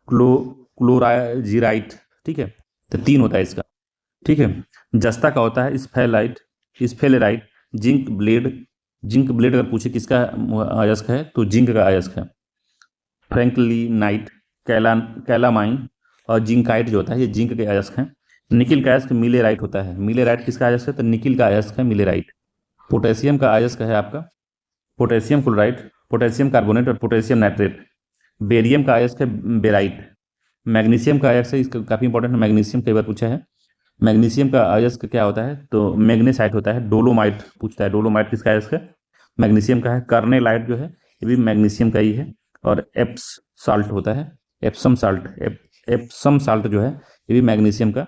क्लोराजीराइट। ठीक है। तो 3 होता है इसका। ठीक है। जस्ता का होता है स्फेलेराइट, जिंक ब्लेड अगर पूछे किसका अयस्क है तो जिंक का अयस्क है। फ्रैंकलिनाइट, कैलामाइन और जिंकाइट जो होता है ये जिंक के अयस्क हैं। निकिल का अयस्क मिलेराइट होता है। मिलेराइट किसका अयस्क है? तो निकिल का अयस्क है मिलेराइट। पोटेशियम का अयस्क है आपका पोटेशियम क्लोराइड, पोटेशियम कार्बोनेट और पोटेशियम नाइट्रेट। बेरियम का अयस्क है बेराइट। मैग्नीशियम का अयस्क है, इसका काफ़ी इंपॉर्टेंट है, मैग्नीशियम कई बार पूछा है। मैग्नीशियम का अयस्क क्या होता है? तो मैग्नेसाइट होता है। डोलोमाइट पूछता है, डोलोमाइट किसका अयस्क है? मैग्नीशियम का है। कर्नेलाइट जो है ये भी मैग्नीशियम का ही है। और एप्स साल्ट होता है, एप्सम साल्ट जो है ये भी मैग्नीशियम का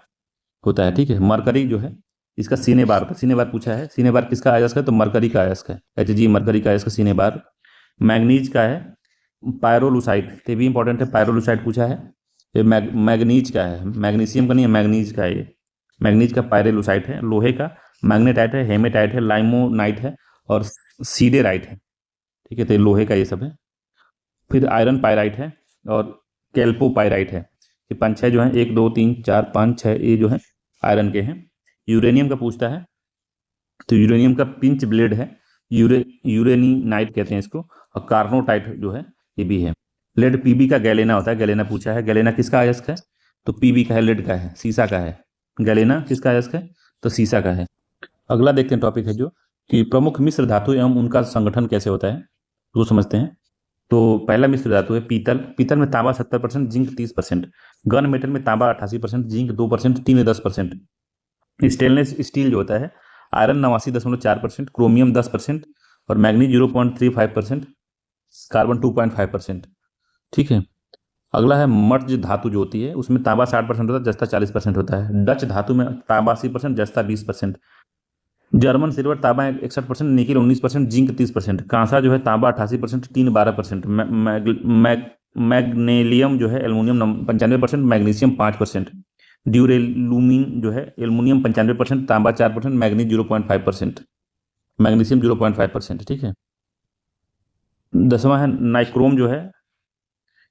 होता है। ठीक है। मरकरी जो है इसका सीनेबार पूछा है। सीनेबार किसका अयस्क है? तो मरकरी का अयस्क है। Hg मरकरी का अयस्क सीनेबार। मैग्नीज का है पायरोलुसाइट, ये भी इंपॉर्टेंट है, पायरोलुसाइट पूछा है। ये मैग्नीज का है, मैग्नीशियम का नहीं है, मैग्नीज का है ये। मैग्नीज का पायरोलुसाइट है। लोहे का मैग्नेटाइट है, हेमेटाइट है, लाइमोनाइट है और सीडेराइट है। ठीक है। तो लोहे का ये सब है। फिर आयरन पायराइट है और कैल्पोपायराइट है। ये 5-6 जो है, 1 2 3 4 5 6 ये जो है आयरन के हैं। यूरेनियम का पूछता है। तो यूरेनियम का पिंच ब्लेड है, यूरेनिनाइट कहते हैं इसको, और कार्नोटाइट जो है ये भी है। लेड PB का गैलेना होता है, गैलेना पूछा है। गैलेना किसका अयस्क है? तो PB का है, लेड का है, सीसा का है। गैलेना किसका अयस्क है? तो सीसा का है। अगला देखते हैं टॉपिक है जो कि प्रमुख मिश्र धातु एवं उनका संगठन कैसे होता है, वो समझते हैं। तो पहला मिश्र धातु है पीतल। पीतल में तांबा 70%, जिंक 30%। गन मेटल में तांबा 88%, जिंक 2%, टीन 10%। स्टेनलेस स्टील जो होता है आयरन 89.4%, क्रोमियम 10% और मैग्नीज 0.35%, कार्बन 2.5%। ठीक है। अगला है मर्ज धातु जो होती है, उसमें तांबा 60% होता है, जस्ता 40% होता है। डच धातु में तांबा 80%, जस्ता 20%। जर्मन सिल्वर तांबा 61%, निकिल 19%, जिंक 30%। कांसा जो है तांबा 88%, टीन 12%। मैग्नेलियम जो है एल्युमिनियम 95%, मैग्नीशियम 5%। ड्यूरेलुमिन जो है एल्युमिनियम 95%, तांबा 4%, मैग्नीज 0.5%, मैग्नीशियम 0.5%। ठीक है। 10वां है नाइक्रोम जो है,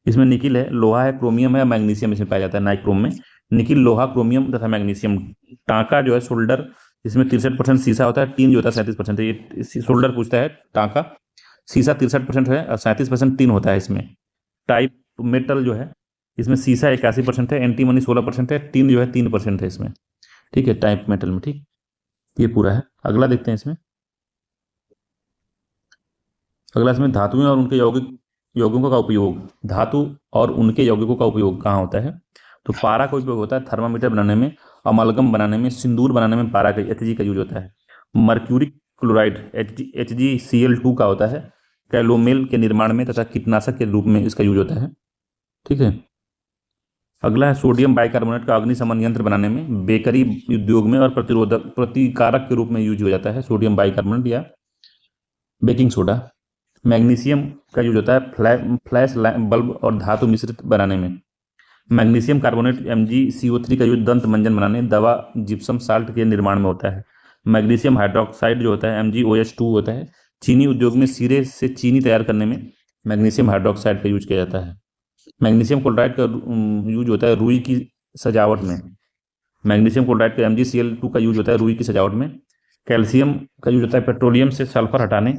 इसमें निकिल है, लोहा है, क्रोमियम है, मैग्नीशियम इसमें पाया जाता है नाइक्रोम में। निकिल, लोहा, क्रोमियम तथा मैग्नीशियम। टांका जो है सोल्डर, इसमें 63% शीशा होता है। टीन जो होता है 37%। ये सोल्डर पूछता है टांका। शीशा 63% है और 37% टीन होता है इसमें। टाइप मेटल जो है, इसमें शीशा 81% है, एंटीमनी 16% है, टीन जो है 3% है इसमें। ठीक है, टाइप मेटल में। ठीक, ये पूरा है। अगला देखते हैं इसमें। अगला इसमें धातुएं और उनके यौगिकों का उपयोग। धातु और उनके यौगिकों का उपयोग कहाँ होता है? तो पारा का उपयोग होता है थर्मामीटर बनाने में, अमलगम बनाने में, सिंदूर बनाने में पारा का Hg का यूज होता है। मर्क्यूरी क्लोराइड HgCl2 का होता है कैलोमेल के निर्माण में तथा कीटनाशक के रूप में इसका यूज होता है। ठीक है। अगला है सोडियम बाइकार्बोनेट का अग्निशमन यंत्र बनाने में, बेकरी उद्योग में और प्रतिकारक के रूप में यूज हो जाता है सोडियम बाइकार्बोनेट या बेकिंग सोडा। मैग्नीशियम का यूज होता है फ्लैश बल्ब और धातु मिश्रित बनाने में। मैग्नीशियम कार्बोनेट MgCO3 का यूज दंत मंजन बनाने, दवा, जिप्सम साल्ट के निर्माण में होता है। मैग्नीशियम हाइड्रोक्साइड जो होता है MgOH2 होता है। चीनी उद्योग में सिरे से चीनी तैयार करने में मैग्नीशियम हाइड्रोक्साइड का यूज किया जाता है। मैग्नीशियम क्लोराइड का यूज होता है रुई की सजावट में। मैग्नीशियम क्लोराइड का MgCl2 का यूज होता है रुई की सजावट में। कैल्शियम का यूज होता है पेट्रोलियम से सल्फर हटाने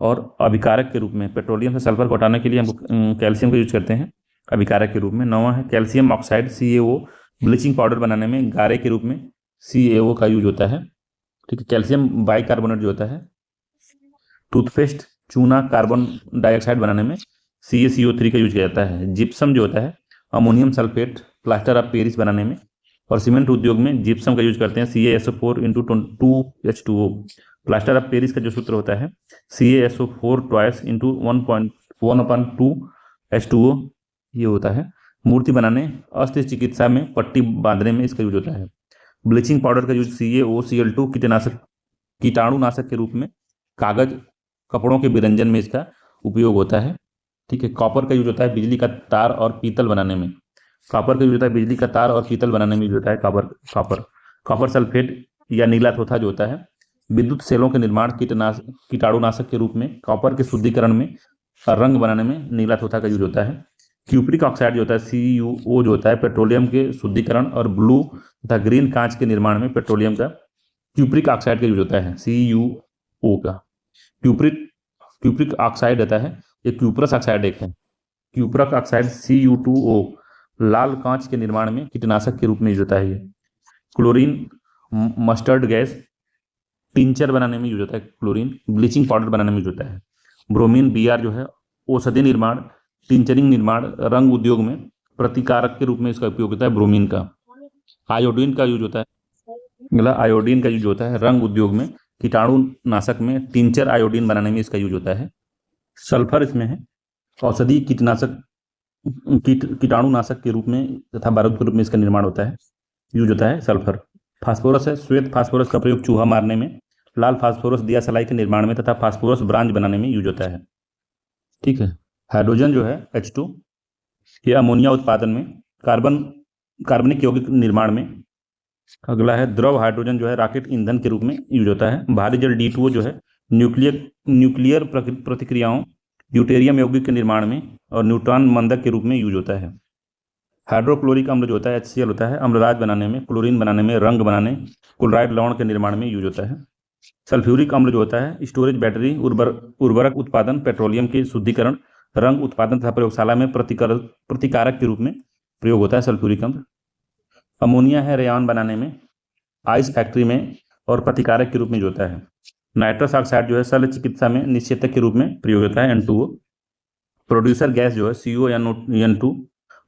और अभिकारक के रूप में। पेट्रोलियम से सल्फर को हटाने के लिए हम कैल्शियम का यूज करते हैं अभिकारक के रूप में। 9वां है calcium oxide CaO, bleaching powder बनाने में गारे के रूप में CaO का यूज होता है। ठीक है। कैल्शियम बाइकार्बोनेट जो होता है टूथपेस्ट, चूना, कार्बन डाइऑक्साइड बनाने में CaCO3 का यूज किया जाता है। जिप्सम जो होता है ammonium sulphate, plaster of Paris बनाने में। और सीमेंट उद्योग में जिप्सम का यूज करते हैं CaSO4 × 2H2O। Plaster of Paris का जो सूत्र होता है CaSO4 2 × 1/2H2O, ये होता है। मूर्ति बनाने, अस्त्र चिकित्सा में, पट्टी बांधने में इसका यूज होता है। ब्लीचिंग पाउडर का यूज CaOCl2 कीटाणुनाशक के रूप में, कागज, कपड़ों के विरंजन में इसका उपयोग होता है। ठीक है। कॉपर का यूज होता है बिजली का तार और पीतल बनाने में। कॉपर का यूज होता है बिजली का तार और पीतल बनाने में यूज होता है कॉपर सल्फेट या नीला थोथा जो होता है विद्युत सेलों के निर्माण, कीटाणुनाशक के रूप में, कॉपर के शुद्धिकरण में, रंग बनाने में नीला थोथा का यूज होता है। क्यूप्रिक ऑक्साइड जो होता है CuO जो होता है पेट्रोलियम के शुद्धिकरण और ब्लू तथा ग्रीन कांच के निर्माण में पेट्रोलियम का क्यूप्रिक ऑक्साइड का यूज होता है CuO का। क्यूप्रिक ऑक्साइड होता है, ये क्यूप्रस ऑक्साइड एक है। क्यूप्रक ऑक्साइड Cu2O लाल कांच के निर्माण में कीटनाशक के रूप में यूज होता है। ये क्लोरीन मस्टर्ड गैस टिंचर बनाने में यूज होता है। क्लोरीन ब्लीचिंग पाउडर बनाने में यूज होता है। ब्रोमीन Br जो है औषधि निर्माण, टिंचरिंग निर्माण, रंग उद्योग में प्रतिकारक के रूप में इसका उपयोग होता है ब्रोमीन का। आयोडीन का यूज होता है, अगला आयोडीन का यूज होता है रंग उद्योग में, कीटाणुनाशक में, टिंचर आयोडीन बनाने में इसका यूज होता है। सल्फर इसमें है, औषधि कीटाणुनाशक के रूप में तथा बारूद के रूप में इसका निर्माण होता है, यूज होता है सल्फर। फास्फोरस है, श्वेत फास्फोरस का प्रयोग चूहा मारने में, लाल फास्फोरस दिया सलाई के निर्माण में तथा फास्फोरस ब्रांज बनाने में यूज होता है। ठीक है। हाइड्रोजन जो है H2, ये अमोनिया उत्पादन में, कार्बनिक यौगिक निर्माण में। अगला है द्रव हाइड्रोजन जो है रॉकेट ईंधन के रूप में यूज होता है। भारी जल D2O जो है न्यूक्लियर प्रतिक्रियाओं, ड्यूटेरियम यौगिक के निर्माण में और न्यूट्रॉन मंदक के रूप में यूज होता है। हाइड्रोक्लोरिक अम्ल जो होता है HCl होता है अम्लराज बनाने में, क्लोरीन बनाने में, रंग बनाने, क्लोराइड लवण के निर्माण में यूज होता है। सल्फ्यूरिक अम्ल जो होता है स्टोरेज, बैटरी, उर्वरक उत्पादन, पेट्रोलियम के शुद्धिकरण, रंग उत्पादन तथा प्रयोगशाला में प्रतिकारक के रूप में प्रयोग होता है सल्फ्यूरिक अम्ल। अमोनिया है रेयॉन बनाने में, आइस फैक्ट्री में और प्रतिकारक के रूप में यूज होता है। नाइट्रस ऑक्साइड जो है शल्य चिकित्सा में निषेचक के रूप में प्रयोग होता है N2O। प्रोड्यूसर गैस जो है CONO2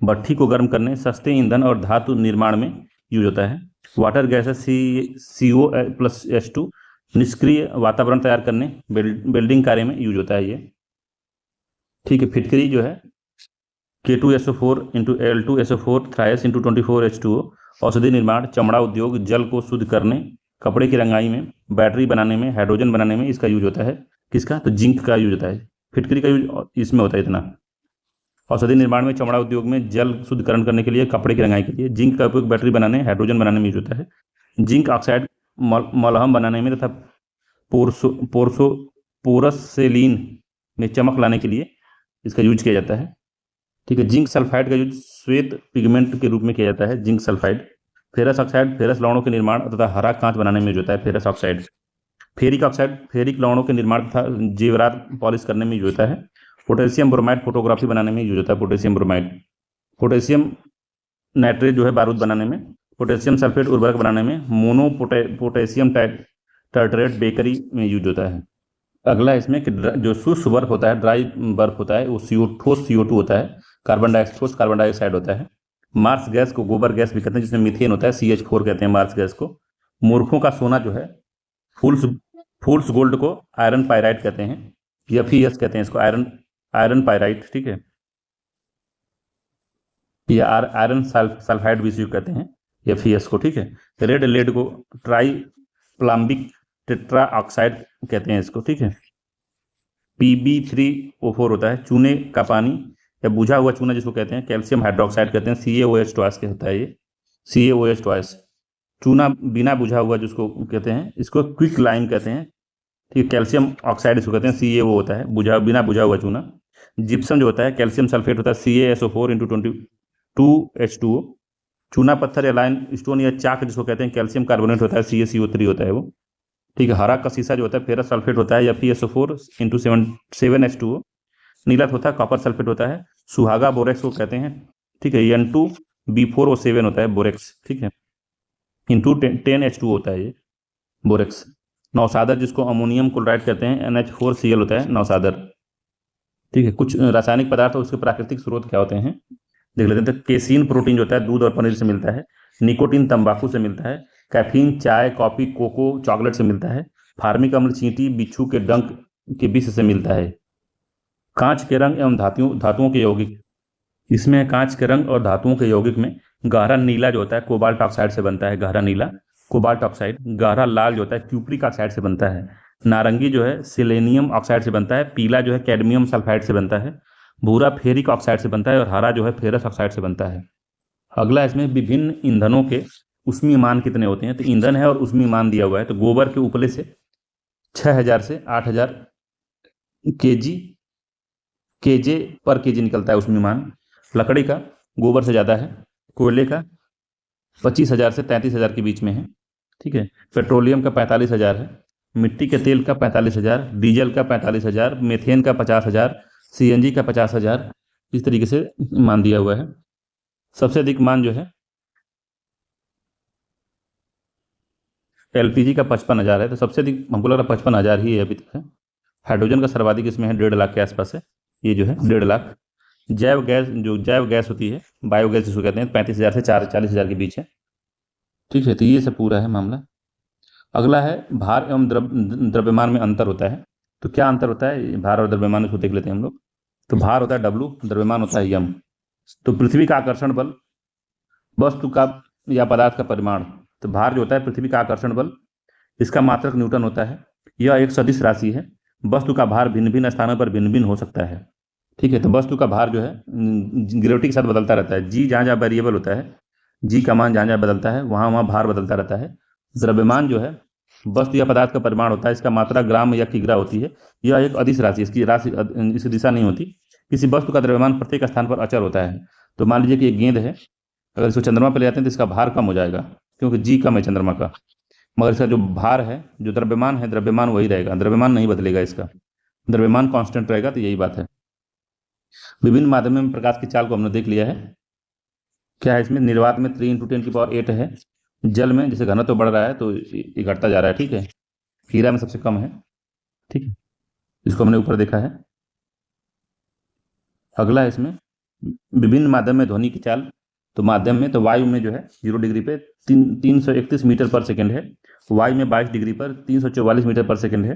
भट्ठी को गर्म करने, सस्ते ईंधन और धातु निर्माण में यूज होता है। वाटर गैस है CO+H2 निष्क्रिय वातावरण तैयार करने, बिल्डिंग कार्य में यूज होता है ये। ठीक है। फिटकरी जो है K2SO4 × Al2SO4 थ्राइस × 24H2O औषधि निर्माण, चमड़ा उद्योग, जल को शुद्ध करने, कपड़े की रंगाई में, बैटरी बनाने में, हाइड्रोजन बनाने में इसका यूज होता है। किसका? तो जिंक का यूज होता है। फिटकरी का यूज इसमें होता है इतना। औषधि निर्माण में, चमड़ा उद्योग में, जल शुद्धकरण करने के लिए, कपड़े की रंगाई के लिए। जिंक का उपयोग बैटरी बनाने, हाइड्रोजन बनाने में यूज होता है। जिंक ऑक्साइड मलहम बनाने में तथा पोरससेलीन में चमक लाने के लिए इसका यूज किया जाता है। ठीक है। जिंक सल्फाइड का यूज श्वेत पिगमेंट के रूप में किया जाता है, zinc sulphide. Ferrous oxide ferrous लवणों के निर्माण तथा हरा कांच बनाने में यूज होता है, ferrous oxide. Ferric oxide ferric लवणों के निर्माण तथा जेवरात पॉलिश करने में यूज होता है। पोटेशियम ब्रोमाइड फोटोग्राफी बनाने में यूज होता है, पोटेशियम ब्रोमाइड। पोटेशियम नाइट्रेट जो है बारूद बनाने में। पोटेशियम सल्फेट उर्वरक बनाने में। पोटेशियम टार्टरेट बेकरी में यूज होता है। अगला इसमें कि जो शुष्क बर्फ होता है, ड्राई बर्फ होता है, वो ठोस CO2 होता है, कार्बन डाइऑक्साइड होता है। मार्स गैस को गोबर गैस भी कहते हैं, जिसमें मीथेन होता है, CH4 कहते हैं मार्स गैस को। मूर्खों का सोना जो है फूल्स गोल्ड को आयरन पाइराइट कहते हैं, FeS कहते हैं इसको, आयरन पाइराइट। ठीक है। या आयरन सल्फाइड भी इसी को कहते हैं, FeS को। ठीक है। रेड लेड को ट्राई प्लाम्बिक टेट्रा ऑक्साइड कहते हैं इसको। ठीक है। Pb3O4 होता है, चूने का पानी या बुझा हुआ चूना जिसको कहते हैं, कैल्शियम हाइड्रोक्साइड कहते हैं, CaOH ट्वाइस के होता है ये, CaOH ट्वाइस। चूना बिना बुझा हुआ जिसको कहते हैं, इसको क्विक लाइम कहते हैं। ठीक है। कैल्शियम ऑक्साइड इसको कहते हैं, CaO होता है, बिना बुझा हुआ चूना। जिप्सम जो होता है, कैल्शियम सल्फेट होता है, CaSO4 × 22H2O। चूना पत्थर या लाइन स्टोन या चाक जिसको कहते हैं, कैल्शियम कार्बोनेट होता है, CaCO3 होता है वो। ठीक है। हरा का शीशा जो होता है, फेरस सल्फेट होता है, FeSO4 × 7H2O। नीला होता है, कॉपर सल्फेट होता है, सुहागा बोरेक्स को कहते हैं। ठीक है। N2B4O7 होता है बोरेक्स। ठीक है। × 10H2O होता है ये बोरेक्स। नौसादर जिसको अमोनियम क्लोराइड कहते हैं, NH4Cl होता है नौसादर। ठीक है। कुछ रासायनिक पदार्थ और उसके प्राकृतिक स्रोत क्या होते हैं देख लेते हैं। तो केसीन प्रोटीन जो होता है दूध और पनीर से मिलता है। निकोटीन तंबाकू से मिलता है। कैफीन चाय, कॉफी, कोको, चॉकलेट से मिलता है। फार्मिक अम्ल चींटी, बिच्छू के डंक के विष से मिलता है। कांच के रंग एवं धातुओं के यौगिक, इसमें कांच के रंग और धातुओं के यौगिक में गहरा नीला जो होता है कोबाल्ट ऑक्साइड से बनता है, गहरा नीला कोबाल्ट ऑक्साइड। गहरा लाल जो होता है क्यूप्रिक ऑक्साइड से बनता है। नारंगी जो है सेलेनियम ऑक्साइड से बनता है। पीला जो है कैडमियम सल्फाइड से बनता है। भूरा फेरिक ऑक्साइड से बनता है और हरा जो है फेरस ऑक्साइड से बनता है। अगला इसमें विभिन्न ईंधनों के उष्मीय मान कितने होते हैं। तो ईंधन है और उष्मीय मान दिया हुआ है। तो गोबर के उपले से 6000 से 8000 केजे पर केजी निकलता है उष्मीय मान। लकड़ी का गोबर से ज़्यादा है। कोयले का 25,000 से 33,000 के बीच में है। ठीक है। पेट्रोलियम का 45,000 है। मिट्टी के तेल का 45,000, डीजल का 45,000, मेथेन का 50,000, CNG का 50,000। इस तरीके से मान दिया हुआ है। सबसे अधिक मान जो है LPG का 55,000 है। तो सबसे अधिक हमको लग रहा है 55,000 ही है अभी तक है। हाइड्रोजन का सर्वाधिक इसमें है, 1.5 लाख के आसपास है। ये जो है 1.5 लाख। जैव गैस होती है, बायोगैस जिसको कहते हैं, 35,000 से 40,000 के बीच है। ठीक है। तो ये सब पूरा है मामला। अगला है भार एवं द्रव्यमान में अंतर होता है। तो क्या अंतर होता है भार और द्रव्यमान, को देख लेते हैं हम लोग। तो भार होता है W, द्रव्यमान होता है M। तो पृथ्वी का आकर्षण बल, वस्तु का या पदार्थ का परिमाण। तो भार जो होता है पृथ्वी का आकर्षण बल, इसका मात्रक न्यूटन होता है। यह एक सदिश राशि है। वस्तु का भार भिन्न भिन्न स्थानों पर भिन्न भिन्न हो सकता है। ठीक है। तो वस्तु का भार जो है ग्रेविटी के साथ बदलता रहता है। G जहाँ जहाँ वेरिएबल होता है, G का मान जहाँ जहाँ बदलता है वहाँ वहाँ भार बदलता रहता है। द्रव्यमान जो है वस्तु या पदार्थ का परिमाण होता है, इसका मात्रा ग्राम या किग्रा होती है। यह एक अदिश राशि, इसकी दिशा नहीं होती। किसी वस्तु का द्रव्यमान प्रत्येक स्थान पर अचर होता है। तो मान लीजिए कि एक गेंद है, अगर इसको चंद्रमा पर ले जाते हैं तो इसका भार कम हो जाएगा, क्योंकि G कम है चंद्रमा का। मगर इसका जो भार है, जो द्रव्यमान है, द्रव्यमान वही रहेगा, द्रव्यमान नहीं बदलेगा, इसका द्रव्यमान कांस्टेंट रहेगा। तो यही बात है। विभिन्न माध्यमों में प्रकाश की चाल को हमने देख लिया है। क्या है इसमें, निर्वात में 3 × 10⁸ है। जल में जैसे घनत्व बढ़ रहा है तो ये घटता जा रहा है। ठीक है। हीरा में सबसे कम है। ठीक है, इसको हमने ऊपर देखा है। अगला है इसमें विभिन्न माध्यम में ध्वनि की चाल। तो माध्यम में तो वायु में जो है 0 डिग्री पे 331 मीटर पर सेकेंड है, वायु में 22 डिग्री पर 344 मीटर पर सेकेंड है,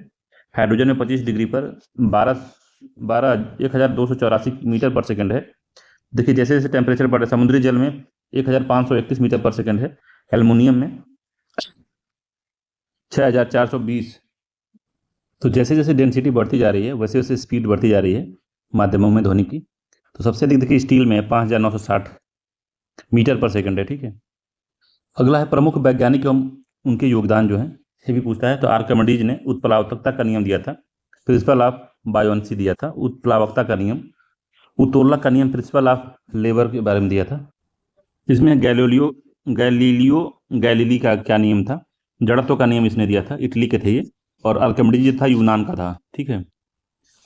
हाइड्रोजन में 25 डिग्री पर 1284 मीटर पर सेकेंड है। देखिए जैसे जैसे टेम्परेचर बढ़ रहा है, समुद्री जल में 1531 मीटर पर सेकेंड है, एल्युमिनियम में 6420। तो जैसे जैसे डेंसिटी बढ़ती जा रही है वैसे वैसे स्पीड बढ़ती जा रही है माध्यमों में ध्वनि की। तो सबसे अधिक देखिए स्टील में 5960 मीटर पर सेकंड है। ठीक है, अगला है प्रमुख वैज्ञानिक एवं उनके योगदान जो है, ये भी पूछता है। तो आर्किमिडीज ने उत्प्लावकता का नियम दिया था, प्रिंसिपल ऑफ बायोन्सी दिया था, उत्प्लावकता का नियम, उत्तोलक का नियम, प्रिंसिपल ऑफ लेबर के बारे में दिया था। इसमें गैलीली का क्या नियम था, जड़त्व का नियम इसने दिया था, इटली के थे ये, और आर्किमिडीज था यूनान का था। ठीक है,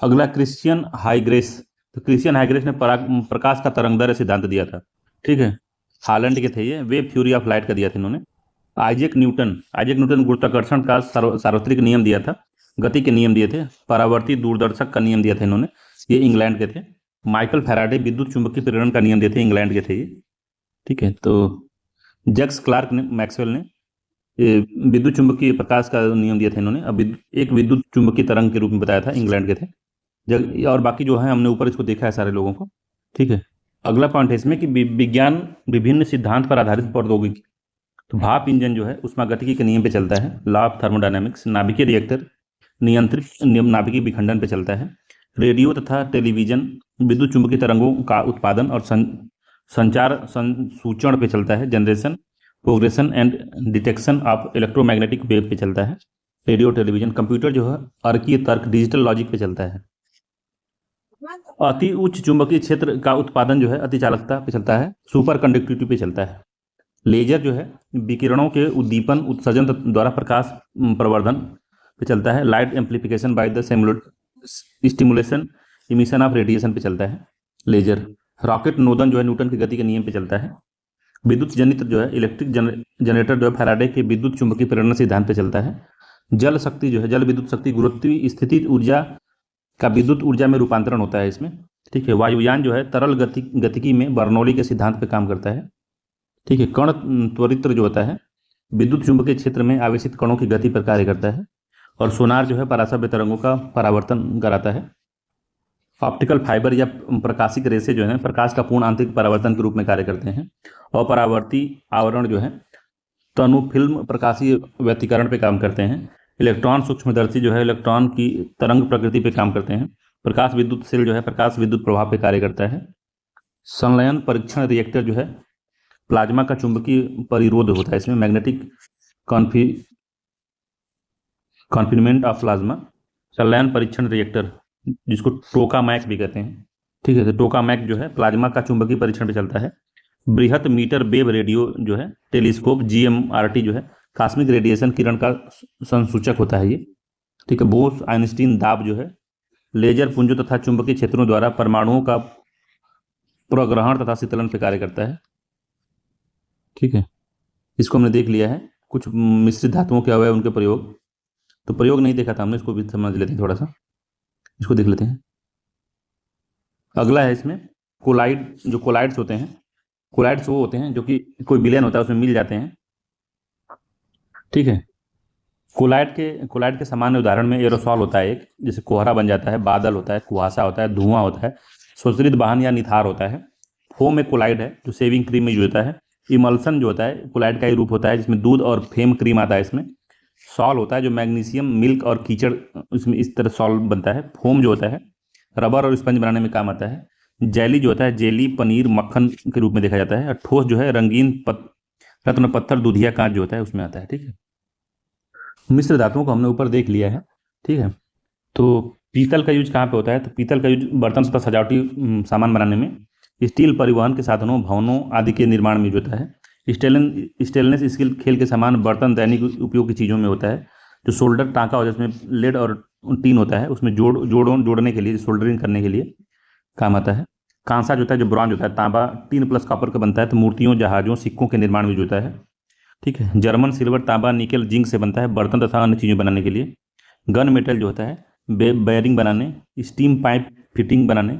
अगला क्रिश्चियन हाइग्रेस। तो क्रिश्चियन हाइग्रेस ने प्रकाश का तरंगदैर्घ्य सिद्धांत दिया था। ठीक है, हालैंड के थे ये, वेब थ्योरी ऑफ लाइट का दिया था इन्होंने। आइजैक न्यूटन गुरुत्वाकर्षण का सार्वत्रिक नियम दिया था, गति के नियम दिए थे, परावर्ती दूरदर्शक का नियम दिया था इन्होंने, ये इंग्लैंड के थे। माइकल फैराडे विद्युत चुंबकीय प्रेरण का नियम दिए थे, इंग्लैंड के थे ये। ठीक है, तो जैक्स क्लार्क ने मैक्सवेल ने विद्युत चुंबकीय प्रकाश का नियम दिया था इन्होंने, अब एक विद्युत चुंबकीय तरंग के रूप में बताया था, इंग्लैंड के थे। और बाकी जो है हमने ऊपर इसको देखा है सारे लोगों को। ठीक है, अगला पॉइंट है इसमें कि विज्ञान विभिन्न सिद्धांत पर आधारित प्रौद्योगिकी। तो भाप इंजन जो है उष्मागतिकी के नियम पे चलता है, लॉ ऑफ थर्मोडायनामिक्स। नाभिकीय रिएक्टर नियंत्रित नाभिकीय विखंडन पे चलता है। रेडियो तथा टेलीविजन विद्युत चुंबकीय तरंगों का उत्पादन और संचार संसूचन पे चलता है। Generation, progression and detection of electromagnetic wave पे चलता है रेडियो टेलीविजन। कंप्यूटर जो है अर्कीय तर्क, डिजिटल लॉजिक पे चलता है। अति उच्च चुंबकीय क्षेत्र का उत्पादन जो है अतिचालकता पे चलता है, सुपर कंडक्टिविटी पे चलता है। लेजर जो है विकिरणों के उद्दीपन उत्सर्जन द्वारा प्रकाश प्रवर्धन पे चलता है। Light amplification by the stimulation emission of radiation पे चलता है लेजर। रॉकेट नोदन जो है न्यूटन की गति के नियम पे चलता है। विद्युत जनित्र जो है इलेक्ट्रिक जनरेटर जो है फैराडे के विद्युत चुंबकीय प्रेरण सिद्धांत पे चलता है। जल शक्ति जो है जल विद्युत शक्ति गुरुत्वीय स्थिति ऊर्जा का विद्युत ऊर्जा में रूपांतरण होता है इसमें। ठीक है, वायुयान जो है तरल गतिकी में बर्नौली के सिद्धांत पे काम करता है। ठीक है, कण त्वरित्र जो होता है विद्युत चुंबकीय क्षेत्र में आवेशित कणों की गति पर कार्य करता है। और सोनार जो है परासव्य तरंगों का परावर्तन कराता है। ऑप्टिकल फाइबर या प्रकाशिक रेसे जो है प्रकाश का पूर्ण आंतरिक परावर्तन के रूप में कार्य करते हैं। और परावर्ती आवरण जो है तनु फिल्म प्रकाशीय व्यतिकरण पे काम करते हैं। इलेक्ट्रॉन सूक्ष्मदर्शी जो है इलेक्ट्रॉन की तरंग प्रकृति पे काम करते हैं। प्रकाश विद्युत सेल जो है प्रकाश विद्युत प्रभाव पे कार्य करता है। संलयन परीक्षण रिएक्टर जो है प्लाज्मा का चुंबकीय परिरोध होता है इसमें, मैग्नेटिक कॉन्फिनमेंट ऑफ प्लाज्मा। संलयन परीक्षण रिएक्टर जिसको टोकामैक भी कहते हैं। ठीक है, तो टोकामैक जो है प्लाज्मा का चुंबकीय परीक्षण पे चलता है। बृहत मीटर वेव रेडियो जो है टेलीस्कोप GMRT जो है कॉस्मिक रेडिएशन किरण का संसूचक होता है ये। ठीक है, बोस आइंस्टीन दाब जो है लेजर पुंजों तथा चुंबकीय क्षेत्रों द्वारा परमाणुओं का प्रग्रहण तथा शीतलन पे कार्य करता है। ठीक है, इसको हमने देख लिया है। कुछ मिश्रित धातुओं के अवयव उनके प्रयोग, तो प्रयोग नहीं देखा था हमने, इसको भी समझ लेते हैं, थोड़ा सा इसको देख लेते हैं। अगला है इसमें कोलाइड। जो कोलाइड्स होते हैं, कोलाइड्स वो होते हैं जो कि कोई विलयन होता है उसमें मिल जाते हैं। ठीक है, कोलाइड के सामान्य उदाहरण में एरोसॉल होता है एक, जैसे कोहरा बन जाता है, बादल होता है, कुहासा होता है, धुआं होता है, स्वचलित वाहन या निथार होता है। फोम एक कोलाइड है जो शेविंग क्रीम में यूज होता है। इमल्सन जो होता है कोलाइड का ही रूप होता है जिसमें दूध और फेम क्रीम आता है इसमें। सॉल होता है जो मैग्नीशियम, मिल्क और कीचड़, उसमें इस तरह सॉल बनता है। फोम जो होता है रबर और स्पंज बनाने में काम आता है। जेली जो होता है जेली पनीर मक्खन के रूप में देखा जाता है। और ठोस जो है रंगीन रत्न पत्थर दूधिया कांच जो होता है उसमें आता है। ठीक है, मिश्र धातुओं को हमने ऊपर देख लिया है। ठीक है, तो पीतल का यूज कहाँ पे होता है, तो पीतल का यूज बर्तन तथा सजावटी सामान बनाने में, स्टील परिवहन के साधनों, भवनों आदि के निर्माण में यूज होता है। स्टेनलेस स्टील खेल के सामान, बर्तन दैनिक उपयोग की चीज़ों में होता है। जो सोल्डर टाँका होता है जिसमें लेड और टीन होता है उसमें जोड़ने के लिए, सोल्डरिंग करने के लिए काम आता है। कांसा जो होता है जो ब्रॉन्ज होता है, तांबा टीन प्लस कॉपर का बनता है, तो मूर्तियों, जहाजों, सिक्कों के निर्माण में यूज होता है। ठीक है। जर्मन सिल्वर, तांबा, निकेल, जिंक से बनता है बर्तन तथा अन्य चीज़ें बनाने के लिए। गन मेटल जो होता है बेयरिंग बनाने, स्टीम पाइप फिटिंग बनाने,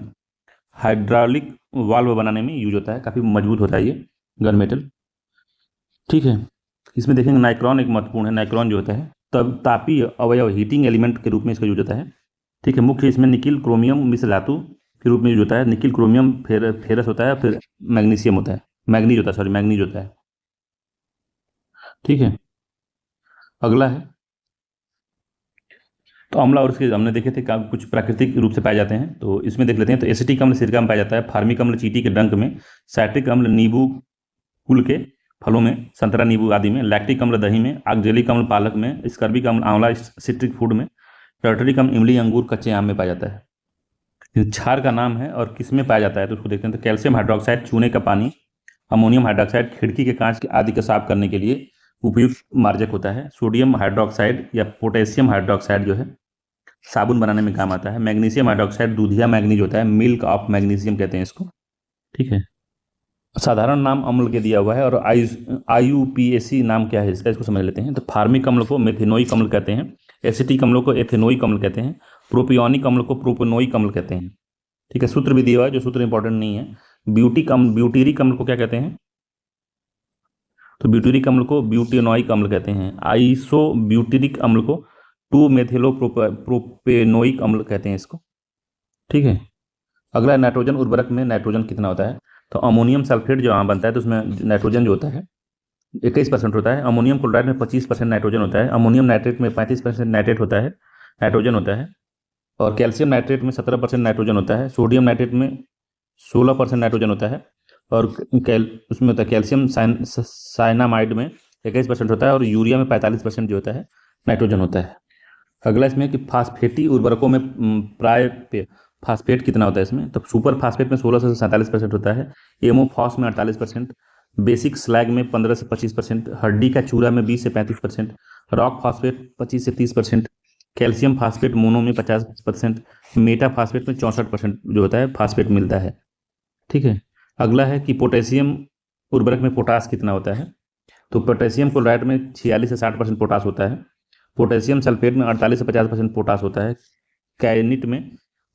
हाइड्रोलिक वाल्व बनाने में यूज होता है। काफ़ी मजबूत होता है ये गन मेटल। ठीक है। इसमें देखेंगे नाइक्रोन एक महत्वपूर्ण है। नाइक्रोन जो होता है तब तापीय अवयव हीटिंग एलिमेंट के रूप में इसका यूज होता है। ठीक है। मुख्य इसमें निकिल क्रोमियम मिश्र धातु के रूप में यूज होता है। निकिल क्रोमियम फेरस होता है, फिर मैग्नीशियम होता है, मैग्नीज होता है, सॉरी मैग्नीज होता है। ठीक है। अगला है तो अम्ल और उसके हमने देखे थे कुछ प्राकृतिक रूप से पाए जाते हैं, तो इसमें देख लेते हैं। तो एसिटिक अम्ल सिरका में पाया जाता है, फार्मिक अम्ल चींटी के डंक में, साइट्रिक अम्ल नींबू कुल के फलों में, संतरा नींबू आदि में, लैक्टिक अम्ल दही में, ऑक्जेलिक अम्ल पालक में, स्कर्बिक अम्ल आंवला सिट्रिक फूड में, टर्टरिक अम्ल इमली अंगूर कच्चे आम में पाया जाता है। क्षार का नाम है और किस में पाया जाता है तो उसको देखते हैं। तो कैल्शियम हाइड्रोक्साइड चूने का पानी, अमोनियम हाइड्रोक्साइड खिड़की के कांच आदि का साफ करने के लिए उपयुक्त मार्जक होता है। सोडियम हाइड्रोक्साइड या पोटेशियम हाइड्रोक्साइड जो है साबुन बनाने में काम आता है। मैग्नीशियम हाइड्रोक्साइड दूधिया मैग्नीज होता है, मिल्क ऑफ मैग्नीशियम कहते हैं इसको। ठीक है। साधारण नाम अम्ल के दिया हुआ है और IUPAC नाम क्या है इसका, इसको समझ लेते हैं। तो फार्मिक अम्ल को मेथेनोइक अम्ल कहते हैं, एसिटिक अम्ल को एथेनोइक अम्ल कहते हैं, प्रोपियोनिक अम्ल को प्रोपेनोइक अम्ल कहते हैं। ठीक है। सूत्र भी दिया हुआ है, जो सूत्र इंपॉर्टेंट नहीं है। ब्यूटीरिक अम्ल को क्या कहते हैं, तो ब्यूटीरिक अम्ल को ब्यूटेनोइक अम्ल कहते हैं। आइसो ब्यूटीरिक अम्ल को 2 मेथिलो प्रोपेनोइक अम्ल कहते हैं इसको। ठीक है। अगला नाइट्रोजन उर्वरक में नाइट्रोजन कितना होता है, तो अमोनियम सल्फेट जो यहाँ बनता है तो उसमें नाइट्रोजन जो होता है 21% होता है। अमोनियम क्लोराइड में 25% नाइट्रोजन होता है। अमोनियम नाइट्रेट में 35% नाइट्रेट होता है, नाइट्रोजन होता है। और कैल्शियम नाइट्रेट में 17% नाइट्रोजन होता है। सोडियम नाइट्रेट में 16% नाइट्रोजन होता है। और उसमें होता है कैल्शियम साइनामाइड में 21% होता है। और यूरिया में 45% जो होता है नाइट्रोजन होता है। अगला इसमें कि फास्फेटी उर्वरकों में प्राय फास्फेट कितना होता है इसमें, तो सुपर फास्फेट में 16 से 47% होता है। एमोफॉस में 48%, बेसिक स्लैग में 15 से 25%, हड्डी का चूरा में 20 से 35%, रॉक फास्फेट 25 से 30%, कैल्शियम फास्फेट मोनो में 50%, मेटा फास्फेट में 64% जो होता है फास्फेट मिलता है। ठीक है। अगला है कि पोटेशियम उर्वरक में पोटास कितना होता है, तो पोटेशियम क्लोराइड में 46 से 60% पोटास होता है। पोटेशियम सल्फेट में 48 से 50% पोटास होता है। कैनिट में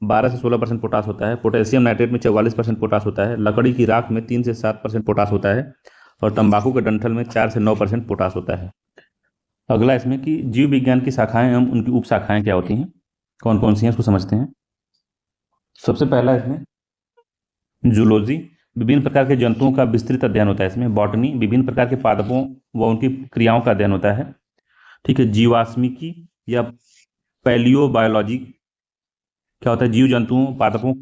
12 से 16% पोटास होता है। पोटेशियम नाइट्रेट में 44% पोटास होता है। लकड़ी की राख में 3 से 7% पोटास होता है। और तंबाकू के डंठल में 4 से 9% पोटास होता है। अगला इसमें कि जीव विज्ञान की शाखाएं एवं उनकी उप शाखाएं क्या होती हैं, कौन कौन सी हैं, उसको समझते हैं। सबसे पहला इसमें जूलॉजी, विभिन्न प्रकार के जंतुओं का विस्तृत अध्ययन होता है इसमें। बॉटनी, विभिन्न प्रकार के पादपों व उनकी क्रियाओं का अध्ययन होता है। ठीक है। जीवाश्मिकी या पैलियोबायोलॉजी क्या होता है, जीव जंतुओं पादपों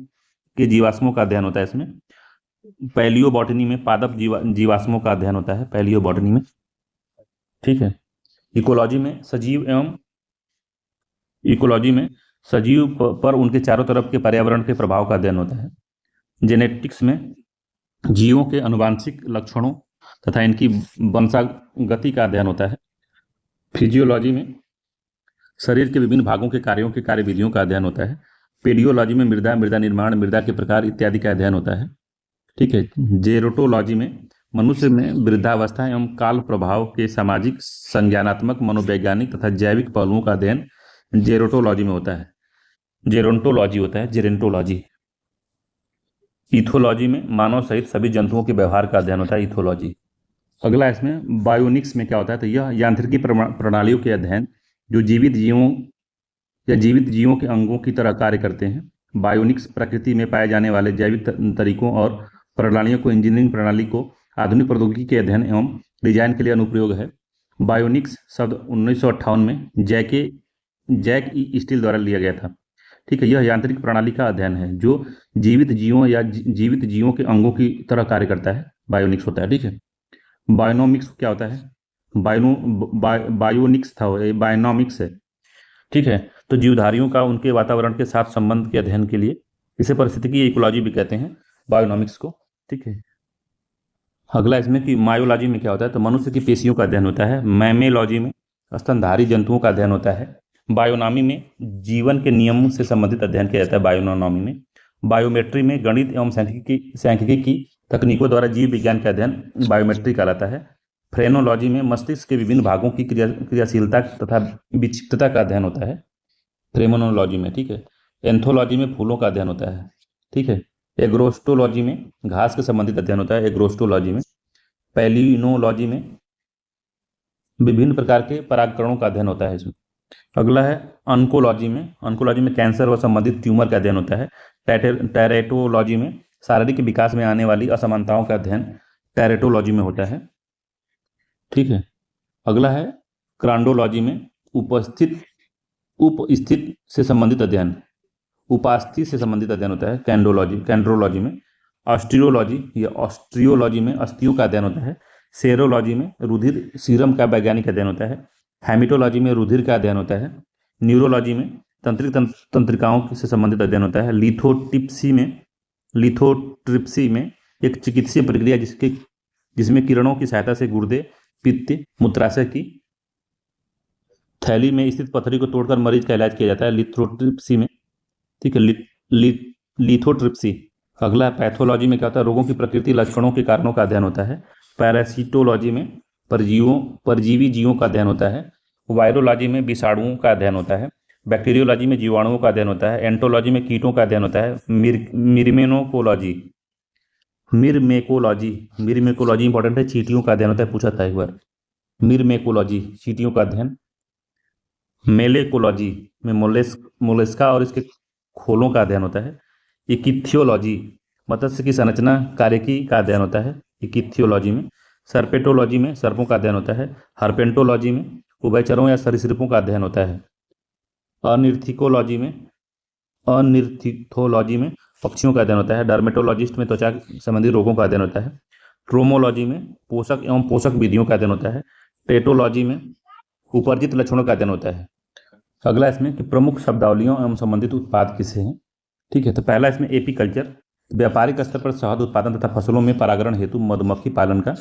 के जीवाश्मों का अध्ययन होता है इसमें। पैलियो बॉटनी में पादप जीवाश्मों का अध्ययन होता है, पैलियो बॉटनी में। ठीक है। इकोलॉजी में सजीव पर उनके चारों तरफ के पर्यावरण के प्रभाव का अध्ययन होता है। जेनेटिक्स में जीवों के अनुवांशिक लक्षणों तथा इनकी वंशागति का अध्ययन होता है। फिजियोलॉजी में शरीर के विभिन्न भागों के कार्यों के कार्यविधियों का अध्ययन होता है। पेडियोलॉजी में मृदा निर्माण, मृदा के प्रकार इत्यादि का अध्ययन होता है। ठीक है। जेरोटोलॉजी में मनुष्य में वृद्धावस्था एवं काल प्रभाव के सामाजिक, संज्ञानात्मक, मनोवैज्ञानिक तथा जैविक पहलुओं का अध्ययन जेरोटोलॉजी में होता है। जेरोंटोलॉजी होता है, जेरेंटोलॉजी। इथोलॉजी में मानव सहित सभी जंतुओं के व्यवहार का अध्ययन होता है, इथोलॉजी। अगला इसमें बायोनिक्स में क्या होता है, तो यह यांत्रिकी प्रणालियों के अध्ययन जो जीवित जीवों के अंगों की तरह कार्य करते हैं। बायोनिक्स प्रकृति में पाए जाने वाले जैविक तरीकों और प्रणालियों को, इंजीनियरिंग प्रणाली को आधुनिक प्रौद्योगिकी के अध्ययन एवं डिजाइन के लिए अनुप्रयोग है। बायोनिक्स शब्द 1958 में जैक ई स्टील द्वारा लिया गया था। ठीक है। यह यांत्रिक प्रणाली का अध्ययन है जो जीवित जीवों के अंगों की तरह कार्य करता है, बायोनिक्स होता है। ठीक है। बायोनोमिक्स क्या होता है, बायोनिक्स था, बायोनोमिक्स है। ठीक है। तो जीवधारियों का उनके वातावरण के साथ संबंध के अध्ययन के लिए इसे परिस्थितिकी इकोलॉजी भी कहते हैं, बायोनोमिक्स को। ठीक है। अगला इसमें कि मायोलॉजी में क्या होता है, तो मनुष्य की पेशियों का अध्ययन होता है। मैमेलॉजी में स्तनधारी जंतुओं का अध्ययन होता है। बायोनॉमी में जीवन के नियमों से संबंधित अध्ययन किया जाता है, बायोनॉमी में। बायोमेट्री में गणित एवं सांख्यिकी की तकनीकों द्वारा जीव विज्ञान का अध्ययन बायोमेट्री कहलाता है। फ्रेनोलॉजी में मस्तिष्क के विभिन्न भागों की क्रियाशीलता तथा विक्षिप्तता का अध्ययन होता है फ्रेनोलॉजी में, ठीक है। एंथोलॉजी में फूलों का अध्ययन होता है, ठीक है। एग्रोस्टोलॉजी में घास के संबंधित अध्ययन होता है एग्रोस्टोलॉजी में। पैलिनोलॉजी में विभिन्न प्रकार के परागकणों का अध्ययन होता है इसमें। अगला है ऑन्कोलॉजी में कैंसर और संबंधित ट्यूमर का अध्ययन होता है। टेरेटोलॉजी में शारीरिक विकास में आने वाली असमानताओं का अध्ययन टेरेटोलॉजी में होता है, ठीक है। अगला है क्रांडोलॉजी में उपस्थित से संबंधित अध्ययन उपास्थि से संबंधित अध्ययन होता है कैंड्रोलॉजी में। ऑस्ट्रियोलॉजी में अस्थियों का अध्ययन होता है। सेरोलॉजी में रुधिर सीरम का वैज्ञानिक अध्ययन होता है। हेमेटोलॉजी में रुधिर का अध्ययन होता है। न्यूरोलॉजी में तंत्रिक तंत्रिकाओं से संबंधित अध्ययन होता है। लिथोट्रिप्सी में एक चिकित्सीय प्रक्रिया जिसमें किरणों की सहायता से गुर्दे, पित्त, मूत्राशय की थैली में स्थित पथरी को तोड़कर मरीज का इलाज किया जाता है लिथोट्रिप्सी में, ठीक है। लिथोट्रिप्सी। अगला पैथोलॉजी में क्या होता है, रोगों की प्रकृति, लक्षणों के कारणों का अध्ययन होता है। पैरासिटोलॉजी में परजीवी जीवों का अध्ययन होता है। वायरोलॉजी में विषाणुओं का अध्ययन होता है। बैक्टीरियोलॉजी में जीवाणुओं का अध्ययन होता है। एंटोलॉजी में कीटों का अध्ययन होता है। मिरमेकोलॉजी इंपॉर्टेंट है, चींटियों का अध्ययन होता है, पूछा था एक बार। मिरमेकोलॉजी चींटियों का अध्ययन। मेलेकोलॉजी में मोलस्का और इसके खोलों का अध्ययन होता है। इकिथियोलॉजी मत्स्य की संरचना कार्यकी का अध्ययन होता है इकिथियोलॉजी में। सर्पेटोलॉजी में सर्पों का अध्ययन होता है। हर्पेंटोलॉजी में उभयचरों या सरीसृपों का अध्ययन होता है। अनिर्थिथोलॉजी में पक्षियों का अध्ययन होता है। डर्मेटोलॉजिस्ट में त्वचा संबंधी रोगों का अध्ययन होता है। ट्रोमोलॉजी में पोषक एवं पोषक विधियों का अध्ययन होता है। टेटोलॉजी में उपर्जित लक्षणों का अध्ययन होता है। अगला इसमें कि प्रमुख शब्दावलियों एवं संबंधित उत्पाद किसे हैं, ठीक है। तो पहला इसमें एपीकल्चर, व्यापारिक स्तर पर शहद उत्पादन तथा फसलों में परागण हेतु मधुमक्खी पालन का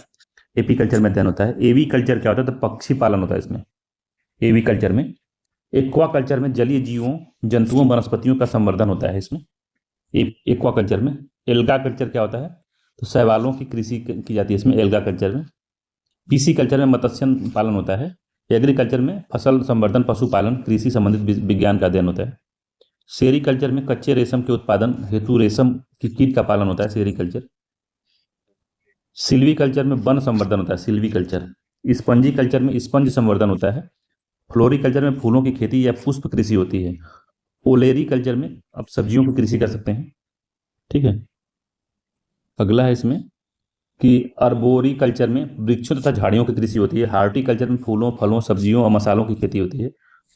एपीकल्चर में अध्ययन होता है। एवीकल्चर क्या होता है, तो पक्षी पालन होता है इसमें एवीकल्चर में। एक्वाकल्चर में जलीय जीवों, जंतुओं, वनस्पतियों का संवर्धन होता है इसमें एक्वाकल्चर में। एल्गाकल्चर क्या होता है, तो शैवालों की कृषि की जाती है इसमें एल्गाकल्चर में। पीसीकल्चर में मत्स्य पालन होता है। एग्रीकल्चर में फसल संवर्धन, पशुपालन, कृषि संबंधित विज्ञान का अध्ययन होता है। सेरीकल्चर में कच्चे रेशम के उत्पादन हेतु रेशम की कीट का पालन होता है सेरीकल्चर। सिल्वीकल्चर में वन संवर्धन होता है सिल्वीकल्चर। स्पंजीकल्चर में स्पंज संवर्धन होता है। फ्लोरिकल्चर में फूलों की खेती या पुष्प कृषि होती है। ओलेरीकल्चर में आप सब्जियों की कृषि कर सकते हैं, ठीक है। अगला है इसमें कि अर्बोरिकल्चर में वृक्षों तथा झाड़ियों की कृषि होती है। हार्टिकल्चर में फूलों, फलों, सब्जियों और मसालों की खेती होती है।